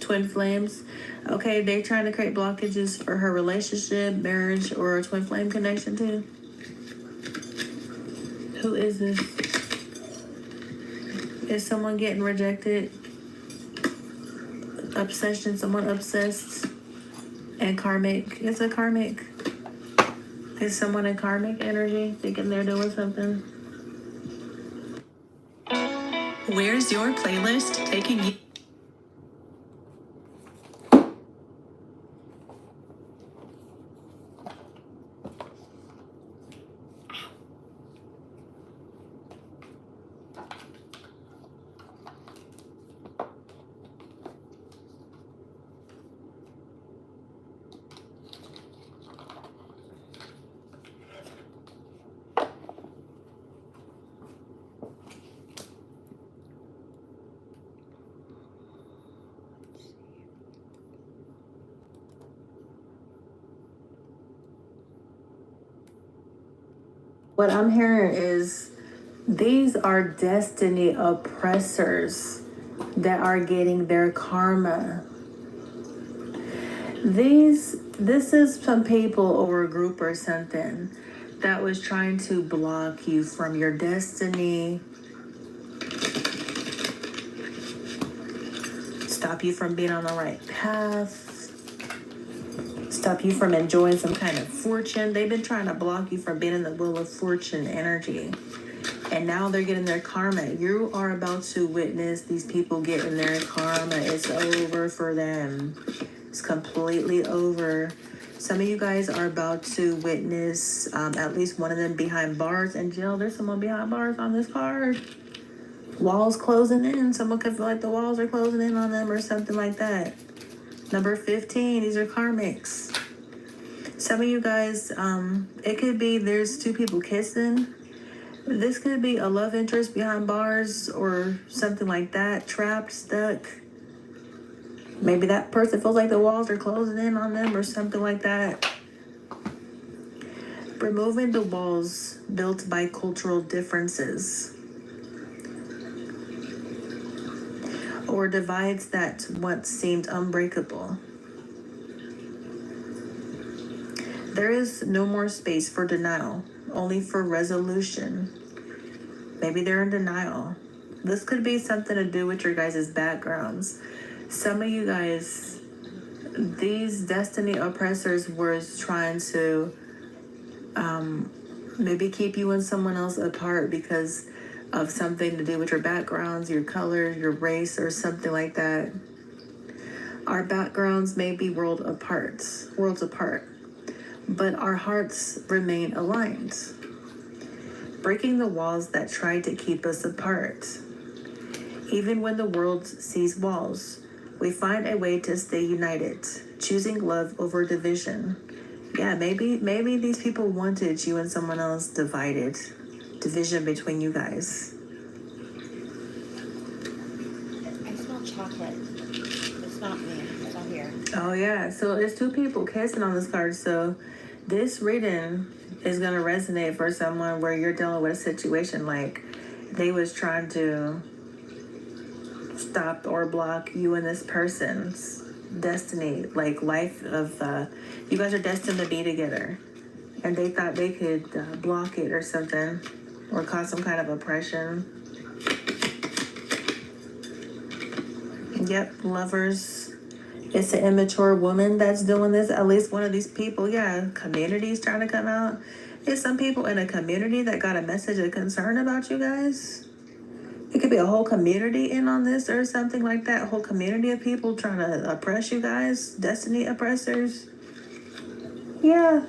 Twin flames. Okay, they're trying to create blockages for her relationship, marriage, or a twin flame connection too. Who is this? Is someone getting rejected? Obsession, someone obsessed. And karmic. It's a karmic. Is someone in karmic energy thinking they're doing something? Where's your playlist taking you? What I'm hearing is these are destiny oppressors that are getting their karma. This is some people or a group or something that was trying to block you from your destiny, stop you from being on the right path, stop you from enjoying some kind of fortune. They've been trying to block you from being in the wheel of fortune energy. And now they're getting their karma. You are about to witness these people getting their karma. It's over for them. It's completely over. Some of you guys are about to witness at least one of them behind bars in jail. There's someone behind bars on this card. Walls closing in. Someone could feel like the walls are closing in on them or something like that. Number 15, these are karmics. Some of you guys, it could be there's two people kissing. This could be a love interest behind bars or something like that, trapped, stuck. Maybe that person feels like the walls are closing in on them or something like that. Removing the walls built by cultural differences. Or divides that once seemed unbreakable. There is no more space for denial, only for resolution. Maybe they're in denial. This could be something to do with your guys' backgrounds. Some of you guys, these destiny oppressors were trying to maybe keep you and someone else apart because of something to do with your backgrounds, your color, your race, or something like that. Our backgrounds may be worlds apart, but our hearts remain aligned, breaking the walls that try to keep us apart. Even when the world sees walls, we find a way to stay united, choosing love over division. Yeah, maybe these people wanted you and someone else divided, division between you guys. I smell chocolate. It's not me. It's not here. Oh yeah, so it's two people kissing on this card. So this reading is gonna resonate for someone where you're dealing with a situation like they was trying to stop or block you and this person's destiny, like life of you guys are destined to be together, and they thought they could block it or something, or cause some kind of oppression. Yep, lovers. It's an immature woman that's doing this. At least one of these people, yeah, community's trying to come out. There's some people in a community that got a message of concern about you guys. It could be a whole community in on this or something like that. A whole community of people trying to oppress you guys. Destiny oppressors. Yeah,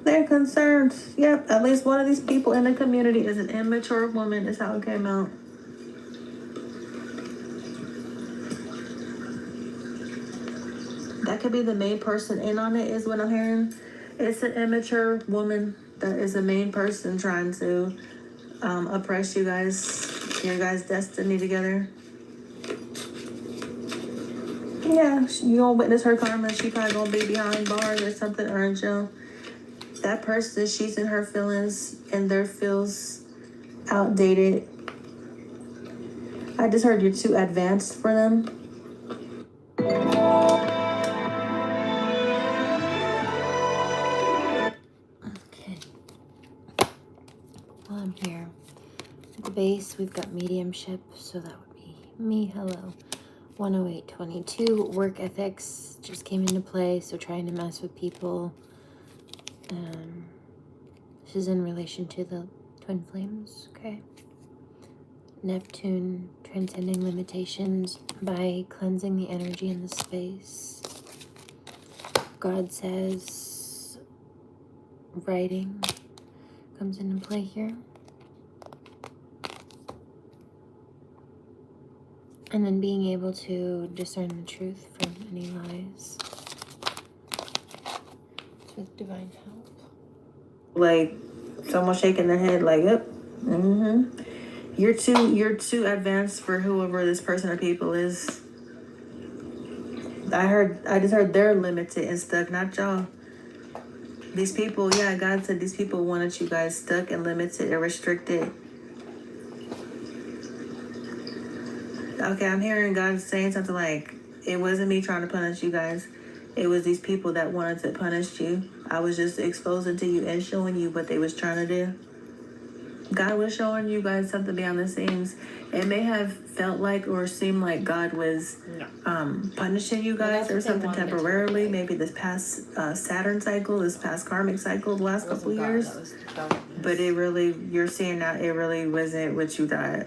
they're concerned. Yep, at least one of these people in the community is an immature woman, is how it came out. That could be the main person in on it, is what I'm hearing. It's an immature woman that is the main person trying to oppress you guys, your guys' destiny together. Yeah, you gonna witness her karma. She probably gonna be behind bars or something, or in jail. That person, she's in her feelings, and their feels outdated. I just heard you're too advanced for them. Okay. Well, I'm here. At the base, we've got mediumship, so that would be me. Hello. 10822. Work ethics just came into play, so trying to mess with people. This is in relation to the twin flames, okay? Neptune, transcending limitations by cleansing the energy in the space. God says writing comes into play here. And then being able to discern the truth from any lies. It's with divine help. Like someone shaking their head like, yep. You're too advanced for whoever this person or people is. I just heard they're limited and stuck, not y'all. These people, yeah, God said these people wanted you guys stuck and limited and restricted. Okay, I'm hearing God saying something like, it wasn't me trying to punish you guys. It was these people that wanted to punish you. I was just exposing to you and showing you what they was trying to do. God was showing you guys something behind the scenes. It may have felt like or seemed like God was punishing you guys or something temporarily. Maybe this past Saturn cycle, this past karmic cycle, the last couple of years. But it really, you're seeing that it really wasn't what you thought.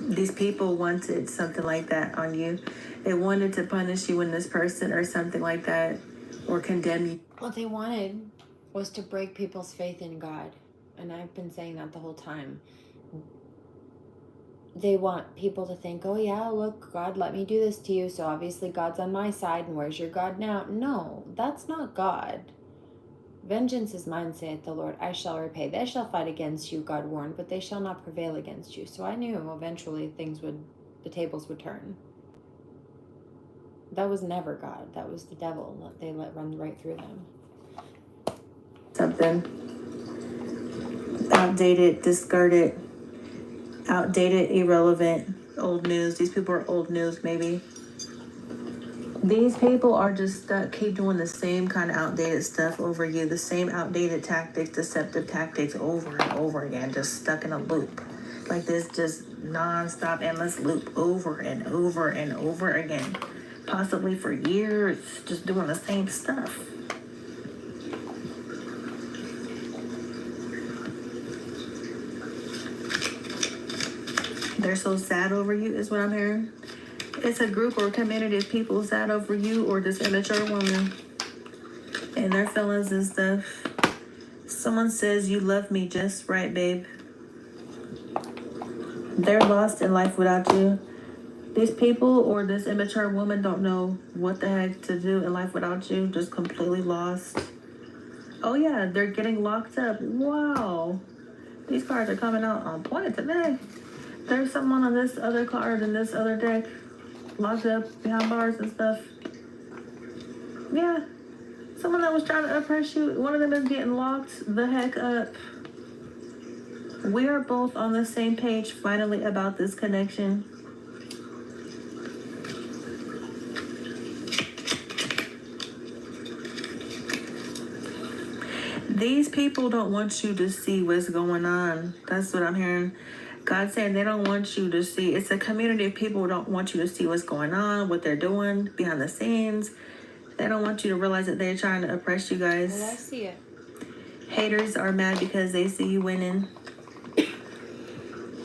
These people wanted something like that on you. They wanted to punish you in this person or something like that, or condemn you. What they wanted was to break people's faith in God. And I've been saying that the whole time. They want people to think, oh yeah, look, God let me do this to you, so obviously God's on my side, and where's your God now? No, that's not God. Vengeance is mine, saith the Lord, I shall repay. They shall fight against you, God warned, but they shall not prevail against you. So I knew eventually the tables would turn. That was never God. That was the devil. They let run right through them. Something. Outdated, discarded, irrelevant, old news. These people are old news, maybe. These people are just stuck, keep doing the same kind of outdated stuff over you, the same outdated tactics, deceptive tactics over and over again, just stuck in a loop. Like this just non-stop endless loop over and over and over again. Possibly for years, just doing the same stuff. They're so sad over you is what I'm hearing. It's a group or community of people sad over you or this immature woman and their feelings and stuff. Someone says you love me just right, babe. They're lost in life without you. These people or this immature woman don't know what the heck to do in life without you. Just completely lost. Oh yeah, they're getting locked up. Wow. These cards are coming out on point today. There's someone on this other card in this other deck locked up behind bars and stuff. Yeah. Someone that was trying to oppress you, one of them is getting locked the heck up. We are both on the same page finally about this connection. These people don't want you to see what's going on. That's what I'm hearing. God's saying they don't want you to see. It's a community of people who don't want you to see what's going on, what they're doing behind the scenes. They don't want you to realize that they're trying to oppress you guys. Well, I see it. Haters are mad because they see you winning.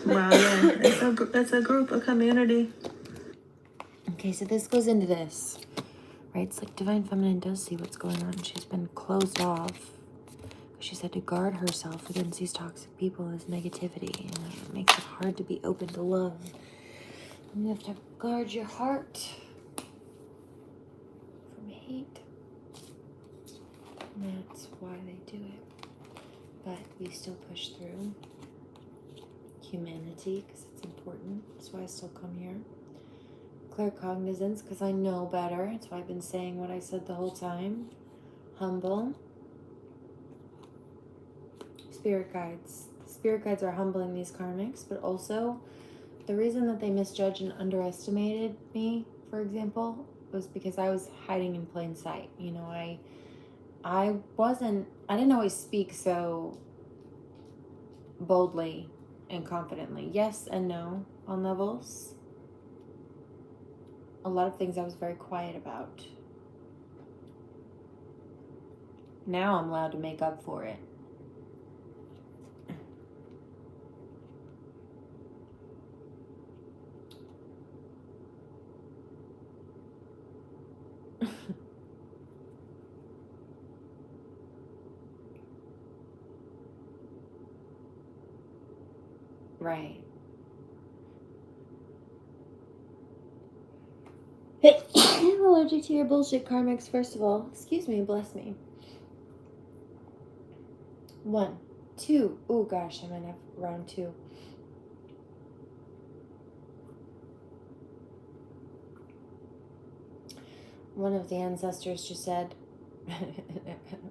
Wow, yeah. It's a group, a community. Okay, so this goes into this, right? It's like Divine Feminine does see what's going on. She's been closed off. She's had to guard herself against these toxic people and this negativity. And it makes it hard to be open to love. And you have to guard your heart from hate. And that's why they do it. But we still push through. Humanity, because it's important. That's why I still come here. Claircognizance, because I know better. That's why I've been saying what I said the whole time. Humble. Spirit guides. Spirit guides are humbling these karmics, but also the reason that they misjudged and underestimated me, for example, was because I was hiding in plain sight. You know, I didn't always speak so boldly and confidently. Yes and no on levels. A lot of things I was very quiet about. Now I'm allowed to make up for it. Right. I'm allergic to your bullshit karmics, first of all. Excuse me, bless me. 1, 2. Oh gosh, I might have round 2. One of the ancestors just said,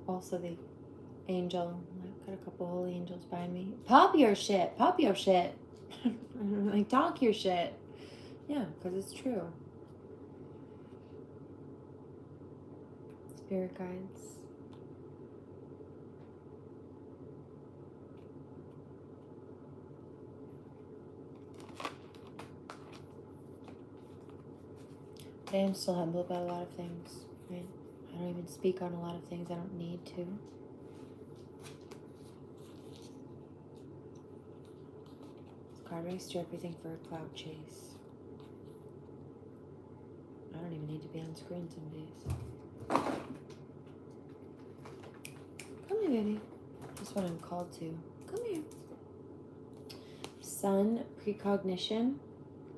also the angel, I've got a couple holy angels behind me. Pop your shit. Pop your shit. Like, talk your shit. Yeah, because it's true. Spirit guides. But I am still humble about a lot of things, right? I don't even speak on a lot of things I don't need to. Karmics do everything for a clout chase. I don't even need to be on screen some days. Come here, baby. That's what I'm called to. Come here. Sun, precognition,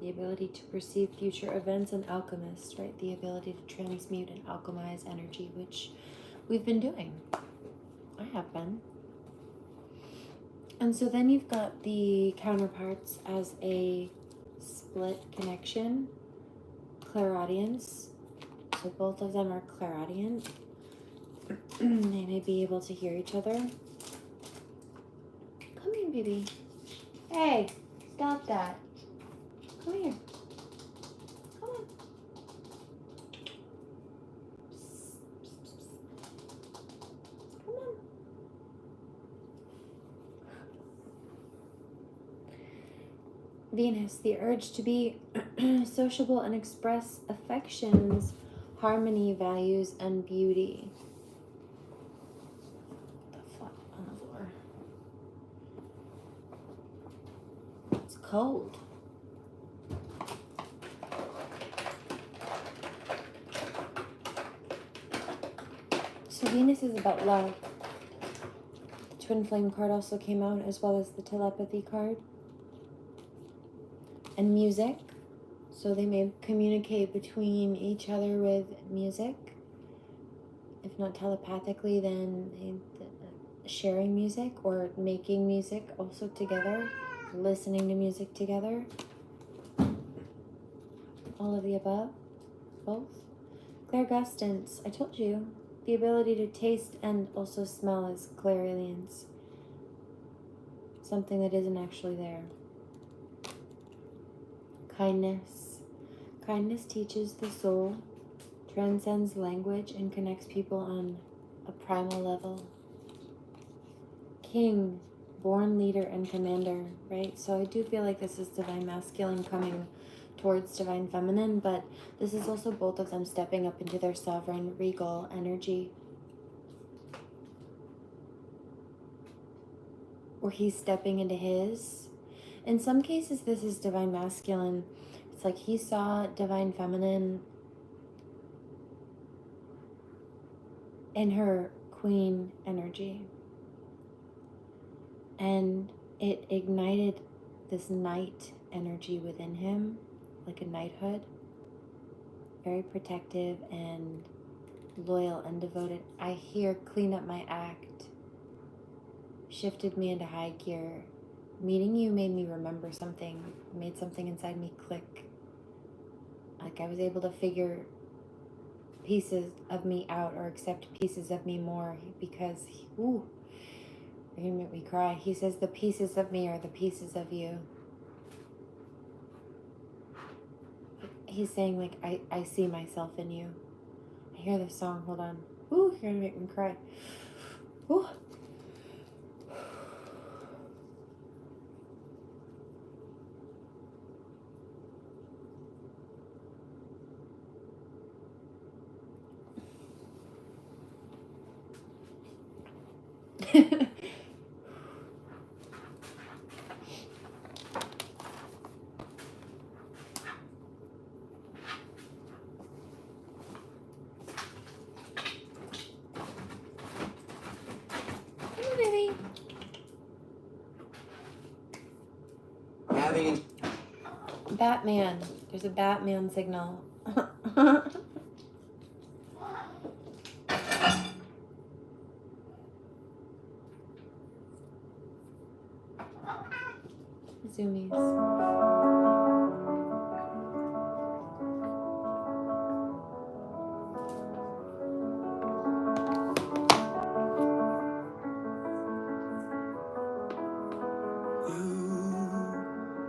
the ability to perceive future events, and alchemist, right? The ability to transmute and alchemize energy, which we've been doing. I have been. And so then you've got the counterparts as a split connection, clairaudience. So both of them are clairaudient. They may be able to hear each other. Come here, baby. Hey, stop that. Come here. Come on. Venus, the urge to be sociable and express affections, harmony, values, and beauty. The flop on the floor. It's cold. So Venus is about love. The Twin Flame card also came out, as well as the Telepathy card. And music. So they may communicate between each other with music. If not telepathically, then sharing music or making music also together. Listening to music together. All of the above. Both. Clairgustance. I told you. The ability to taste and also smell is clairalience. Something that isn't actually there. Kindness. Kindness teaches the soul, transcends language, and connects people on a primal level. King, born leader and commander, right? So I do feel like this is divine masculine coming towards divine feminine, but this is also both of them stepping up into their sovereign, regal energy. Or he's stepping into his. In some cases, this is divine masculine. It's like he saw divine feminine in her queen energy. And it ignited this knight energy within him, like a knighthood. Very protective and loyal and devoted. I hear clean up my act. Shifted me into high gear. Meeting you made me remember something, made something inside me click. Like I was able to figure pieces of me out or accept pieces of me more because, ooh, you're gonna make me cry. He says the pieces of me are the pieces of you. He's saying like, I see myself in you. I hear this song, hold on. Ooh, you're gonna make me cry. Ooh. Batman. There's a Batman signal. Zoomies.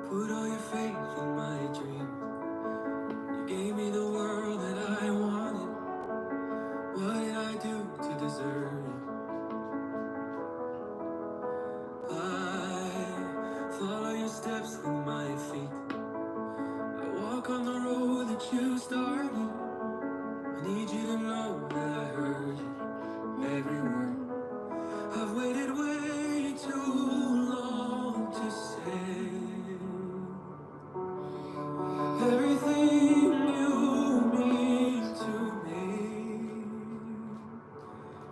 Put all your faith in my dreams. You gave me the world that I wanted. What did I do to deserve you? I follow your steps with my feet. I walk on the road that you started. I need you to know that I heard you every word. I've waited way too long to say everything you mean to me.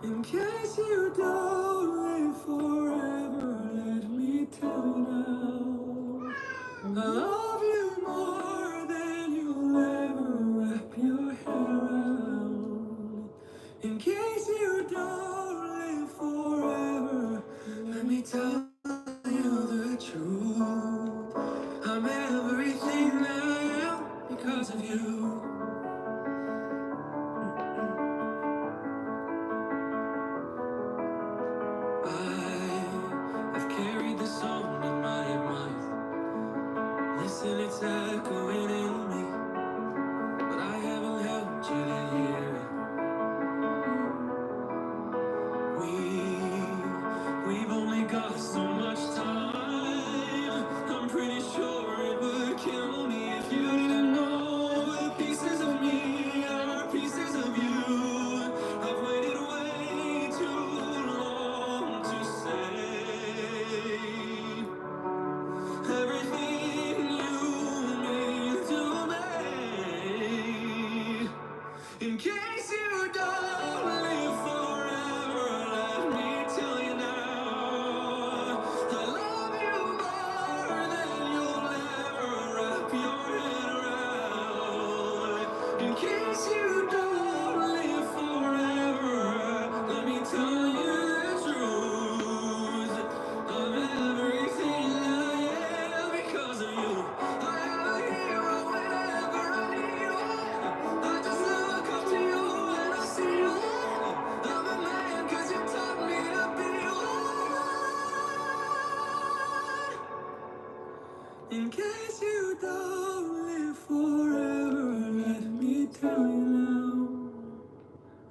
In case you don't live forever, let me tell now. I love you more than you'll ever wrap your head around. In case you don't live forever, let me tell you the truth. I'm everything I am because of you. I've carried the song in my mind. Listen, it's echoing in me, but I haven't helped you to hear it. We've only got so much time. I'm pretty sure it will In case you don't live forever, let me tell you now,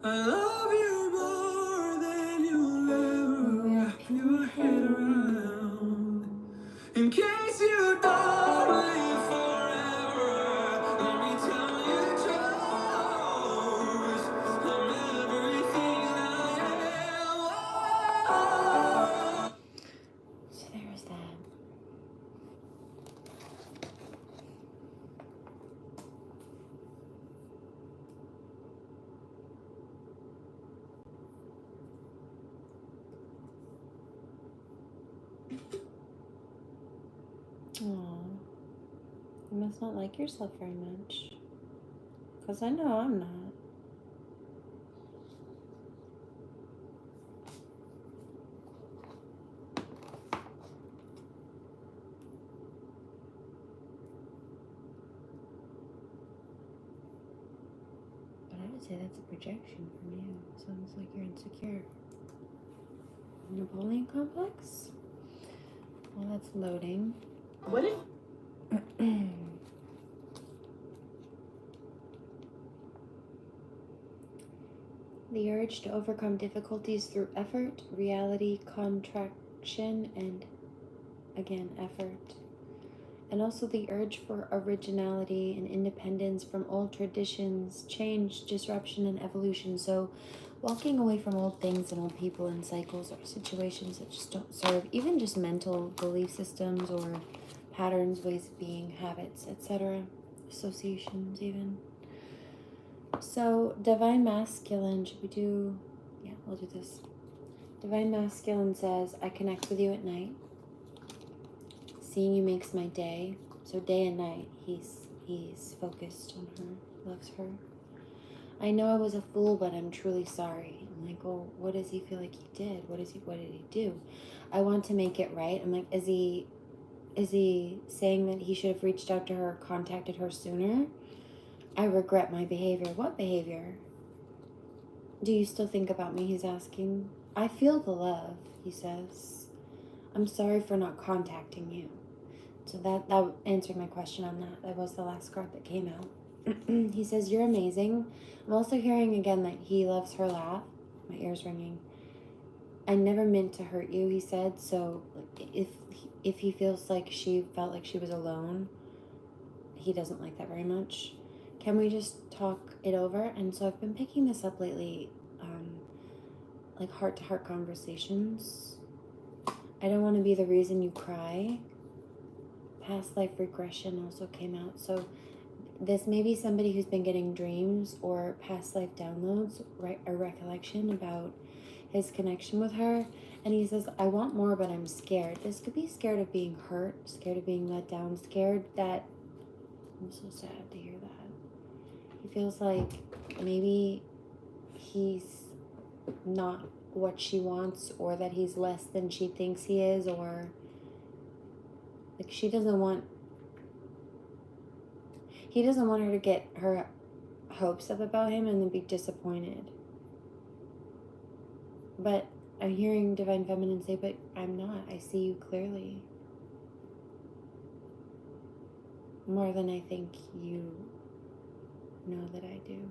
I love you more than you'll ever wrap your head around. In case you don't live forever, let me tell you truth. I'm everything I am. So there's that. Aw, you must not like yourself very much. Because I know I'm not. But I would say that's a projection from you. Sounds like you're insecure. Napoleon complex? Well, that's loading. What if The urge to overcome difficulties through effort, reality, contraction, and again, effort. And also the urge for originality and independence from old traditions, change, disruption, and evolution. So walking away from old things and old people and cycles or situations that just don't serve, even just mental belief systems or patterns, ways of being, habits, etc., associations even. So divine masculine, should we do, yeah, we'll do this. Divine masculine says, I connect with you at night. Seeing you makes my day. So day and night, he's focused on her, loves her. I know I was a fool, but I'm truly sorry. I'm like, well, what does he feel like he did? What did he do? I want to make it right. I'm like, is he saying that he should have reached out to her, contacted her sooner? I regret my behavior. What behavior? Do you still think about me? He's asking. I feel the love, he says. I'm sorry for not contacting you. So that answered my question on that. That was the last card that came out. He says, you're amazing. I'm also hearing again that he loves her laugh. My ear's ringing. I never meant to hurt you, he said. So if he feels like she felt like she was alone, he doesn't like that very much. Can we just talk it over? And so I've been picking this up lately, like heart-to-heart conversations. I don't want to be the reason you cry. Past life regression also came out. So this may be somebody who's been getting dreams or past life downloads, right? A recollection about his connection with her. And he says, I want more, but I'm scared. This could be scared of being hurt, scared of being let down, scared that, I'm so sad to hear that. He feels like maybe he's not what she wants, or that he's less than she thinks he is, or like he doesn't want her to get her hopes up about him and then be disappointed. But I'm hearing Divine Feminine say, but I'm not. I see you clearly. More than I think you know that I do.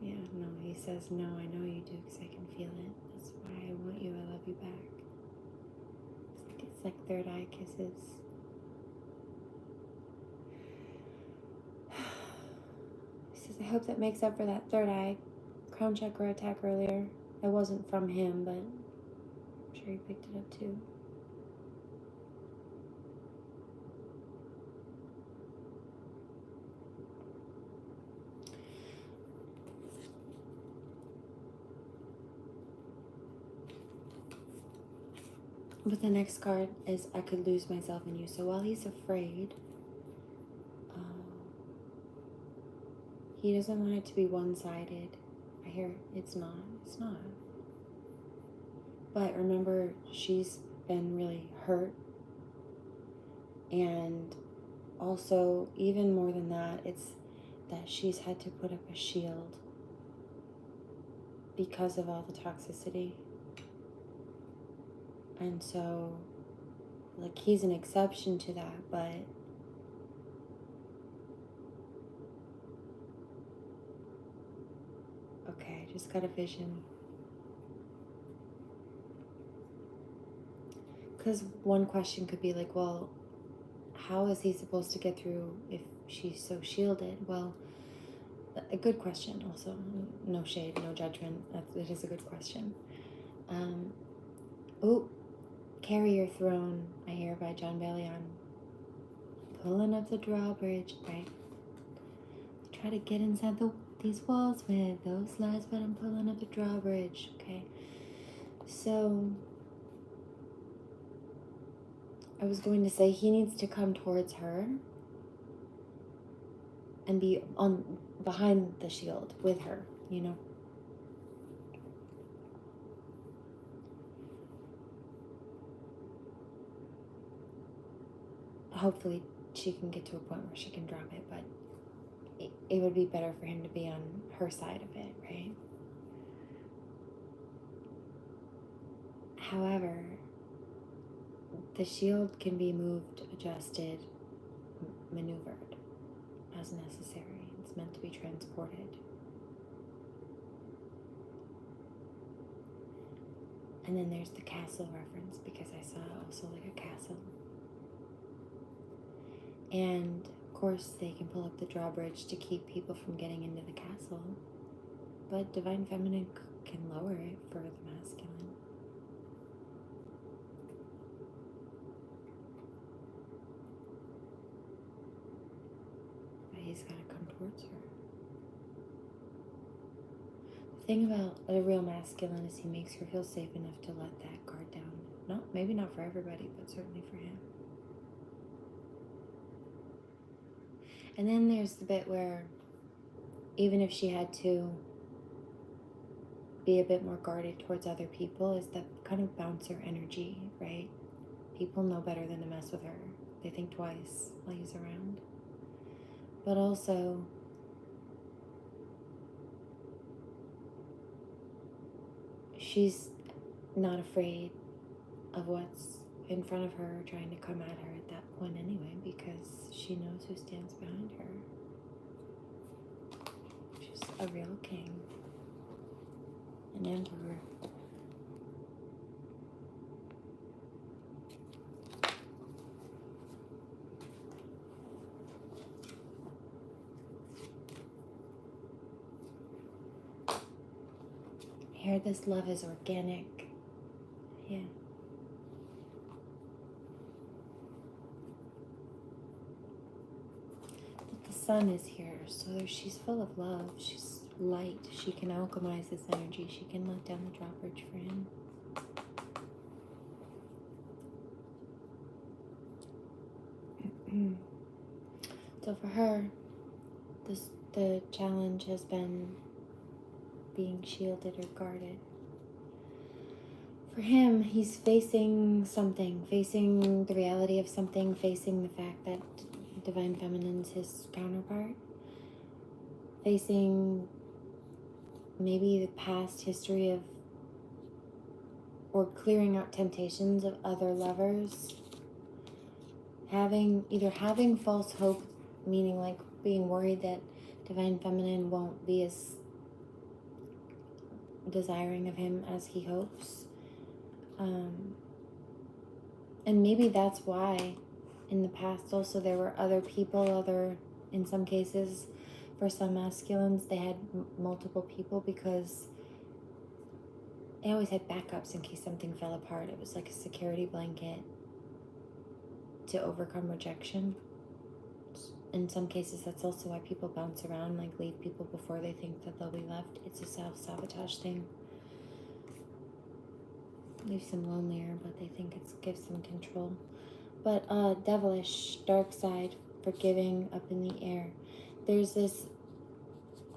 Yeah, no, he says, no, I know you do because I can feel it. That's why I want you. I love you back. It's like third eye kisses. He says, I hope that makes up for that third eye crown chakra attack earlier. It wasn't from him, but I'm sure he picked it up too. But the next card is, I could lose myself in you. So while he's afraid, he doesn't want it to be one-sided. I hear it's not. But remember, she's been really hurt. And also, even more than that, it's that she's had to put up a shield because of all the toxicity. And so Like, he's an exception to that, but okay, just got a vision. Because one question could be like, well, how is he supposed to get through if she's so shielded? Well, a good question also. No shade, no judgment. It is a good question. Oh, Carry Your Throne, I hear, by John Bellion. Pulling up the drawbridge, right? Try to get inside these walls with those lies, but I'm pulling up the drawbridge, okay? So, I was going to say he needs to come towards her and be behind the shield with her, you know? Hopefully she can get to a point where she can drop it, but it would be better for him to be on her side of it, right? However, the shield can be moved, adjusted, maneuvered as necessary. It's meant to be transported. And then there's the castle reference, because I saw also like a castle. And of course they can pull up the drawbridge to keep people from getting into the castle. But Divine Feminine can lower it for the masculine. But he's got to come towards her. The thing about a real masculine is he makes her feel safe enough to let that guard down. Maybe not for everybody, but certainly for him. And then there's the bit where even if she had to be a bit more guarded towards other people, is that kind of bouncer energy, right? People know better than to mess with her. They think twice while he's around. But also, she's not afraid of what's in front of her trying to come at her at that point anyway, because she knows who stands behind her. She's a real king, an emperor. Here, this love is organic. Yeah. But the sun is here, so she's full of love. She's light. She can alchemize this energy. She can let down the drawbridge for him. So for her, the challenge has been being shielded or guarded. For him, he's facing something, facing the reality of something, facing the fact that Divine Feminine's his counterpart, facing maybe the past history of, or clearing out temptations of other lovers, either having false hope, meaning like being worried that Divine Feminine won't be as desiring of him as he hopes. And maybe that's why in the past also there were other people, in some cases, for some masculines, they had multiple people because they always had backups in case something fell apart. It was like a security blanket to overcome rejection. In some cases, that's also why people bounce around, like leave people before they think that they'll be left. It's a self-sabotage thing. Leaves them lonelier, but they think it gives them control. But devilish, dark side, forgiving, up in the air. There's this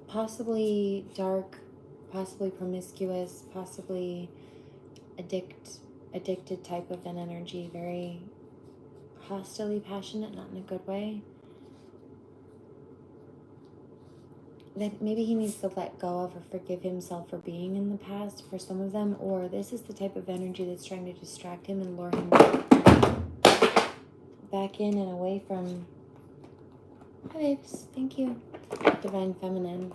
possibly dark, possibly promiscuous, possibly addicted type of an energy, very hostilely passionate, not in a good way. That maybe he needs to let go of or forgive himself for being in the past for some of them, or this is the type of energy that's trying to distract him and lure him back. back in and away from, hi babes, thank you, divine feminine.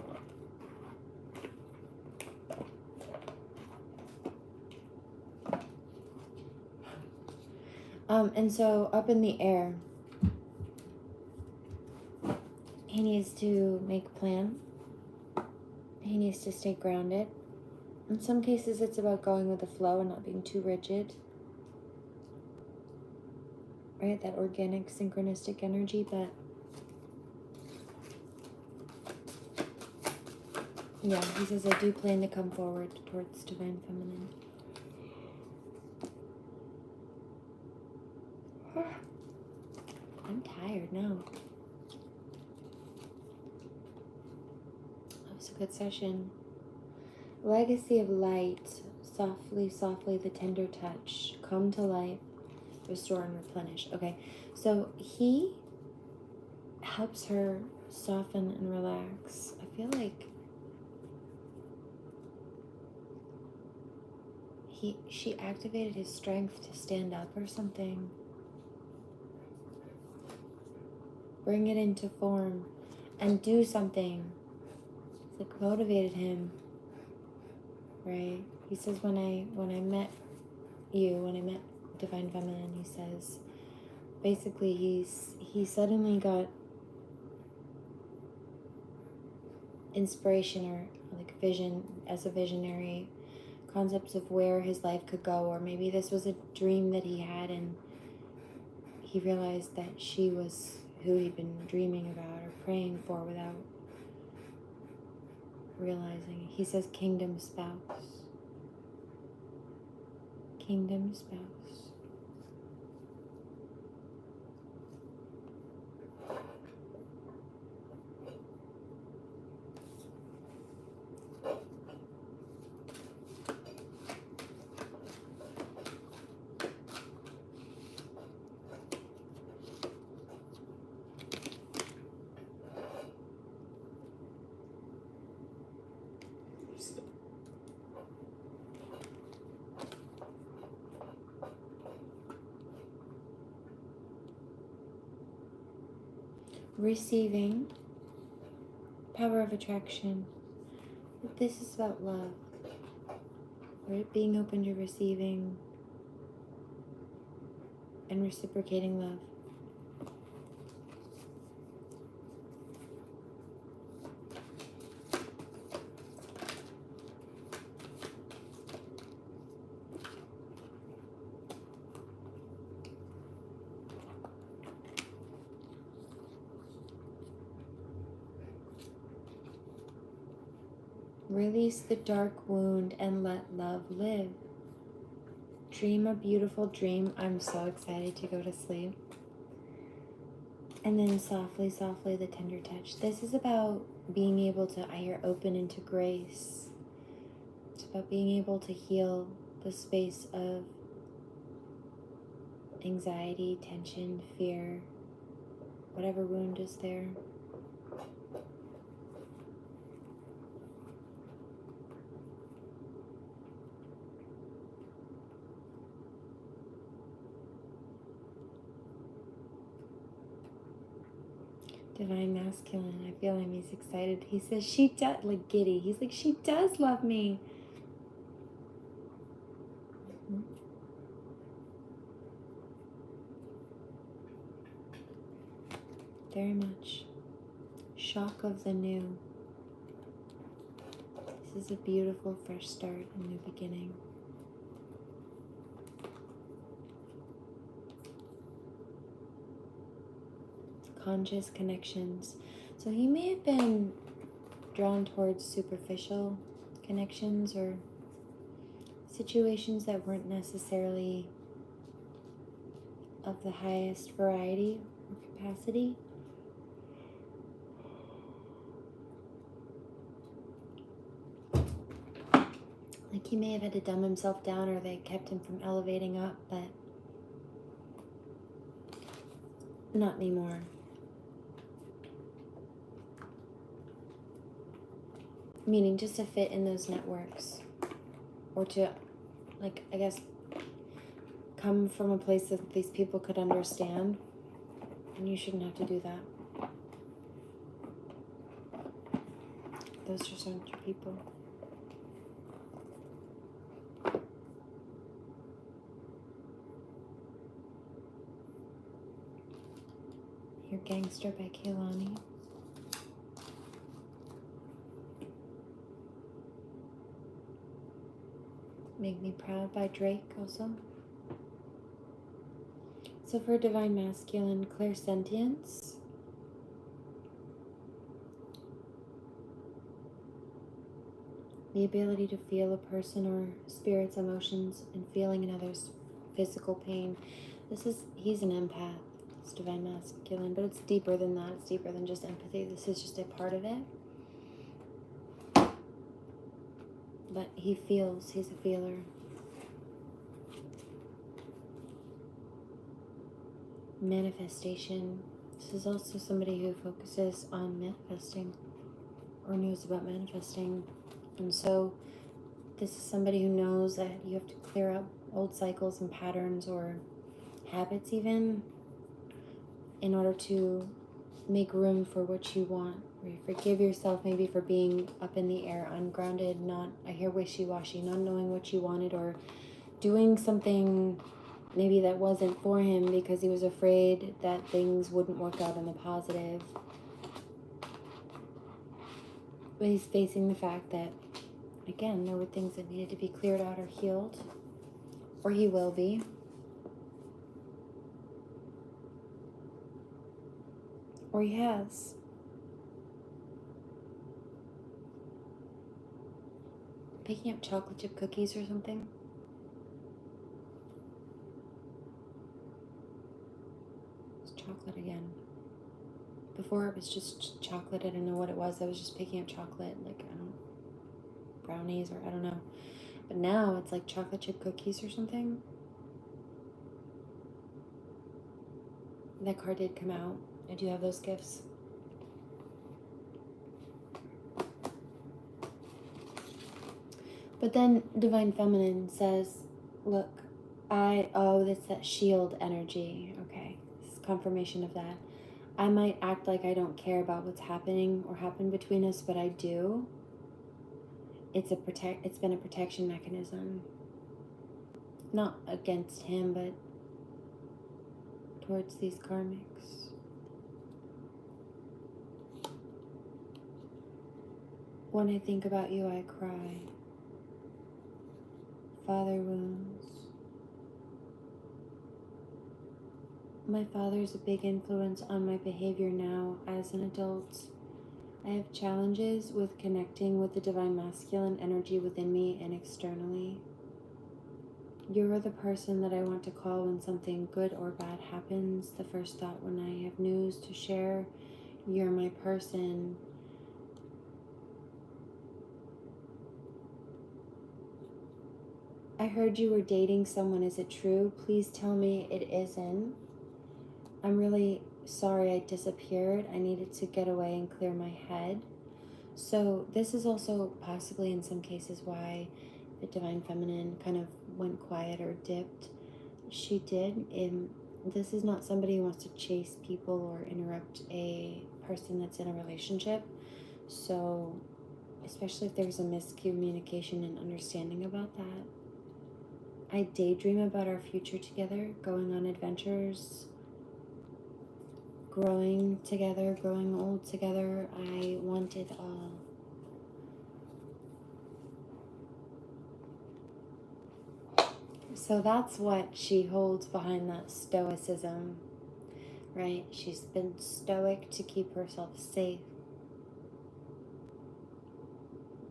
And so up in the air, he needs to make a plan. He needs to stay grounded. In some cases, it's about going with the flow and not being too rigid. Right? That organic, synchronistic energy, but yeah, he says, I do plan to come forward towards divine feminine. I'm tired now. That was a good session. Legacy of light. Softly, softly, the tender touch. Come to life. Restore and replenish. Okay, so he helps her soften and relax. I feel like she activated his strength to stand up or something. Bring it into form and do something. It's like motivated him, right? He says, when I met you, when I met divine feminine, he says, basically he suddenly got inspiration or like vision as a visionary, concepts of where his life could go, or maybe this was a dream that he had and he realized that she was who he'd been dreaming about or praying for without realizing. He says kingdom spouse. Kingdom spouse. Receiving, power of attraction. This is about love, right? Being open to receiving and reciprocating love. Release the dark wound and let love live. Dream a beautiful dream. I'm so excited to go to sleep. And then softly, softly, the tender touch. This is about being able to, I hear, open into grace. It's about being able to heal the space of anxiety, tension, fear, whatever wound is there. Divine masculine, I feel him, he's excited. He says, she does, like giddy. He's like, she does love me. Very much. Shock of the new. This is a beautiful fresh start, a new beginning. Conscious connections. So he may have been drawn towards superficial connections or situations that weren't necessarily of the highest variety or capacity. Like he may have had to dumb himself down or they kept him from elevating up, but not anymore. Meaning just to fit in those networks or to, like, I guess, come from a place that these people could understand And you shouldn't have to do that. Those just aren't your people. Your Gangster by Kehlani. Make Me Proud by Drake also. So for Divine Masculine, clairsentience. The ability to feel a person or spirit's emotions and feeling another's physical pain. He's an empath. It's Divine Masculine, but it's deeper than that. It's deeper than just empathy. This is just a part of it. But he feels, he's a feeler. Manifestation. This is also somebody who focuses on manifesting or knows about manifesting. And so this is somebody who knows that you have to clear up old cycles and patterns or habits even in order to make room for what you want. Or you forgive yourself maybe for being up in the air, ungrounded, not, I hear wishy-washy, not knowing what you wanted, or doing something maybe that wasn't for him because he was afraid that things wouldn't work out in the positive. But he's facing the fact that, again, there were things that needed to be cleared out or healed, or he will be. Or he has. Picking up chocolate chip cookies or something. It's chocolate again. Before it was just chocolate. I didn't know what it was. I was just picking up chocolate, like, brownies or I don't know. But now it's like chocolate chip cookies or something. That card did come out. I do have those gifts. But then Divine Feminine says, look, that's that shield energy. Okay, this is confirmation of that. I might act like I don't care about what's happening or happened between us, but I do. It's been a protection mechanism. Not against him, but towards these karmics. When I think about you, I cry. Father wounds. My father's a big influence on my behavior now as an adult. I have challenges with connecting with the Divine Masculine energy within me and externally. You're the person that I want to call when something good or bad happens. The first thought when I have news to share. You're my person. I heard you were dating someone. Is it true? Please tell me it isn't. I'm really sorry I disappeared. I needed to get away and clear my head. So this is also possibly in some cases why the Divine Feminine kind of went quiet or dipped. She did. This is not somebody who wants to chase people or interrupt a person that's in a relationship. So especially if there's a miscommunication and understanding about that. I daydream about our future together, going on adventures, growing together, growing old together. I want it all. So that's what she holds behind that stoicism, right? She's been stoic to keep herself safe.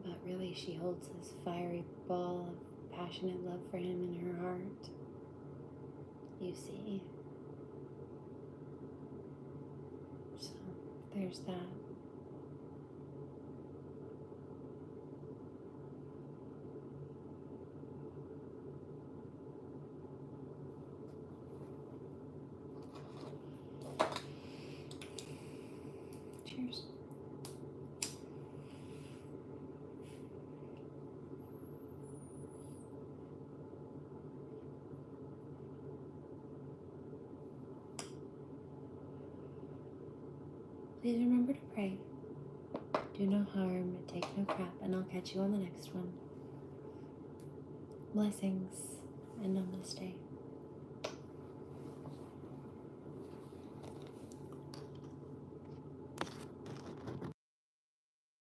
But really she holds this fiery ball of passionate love for him in her heart. You see. So there's that. Cheers. please remember to pray. Do no harm, take no crap, and I'll catch you on the next one. Blessings and namaste.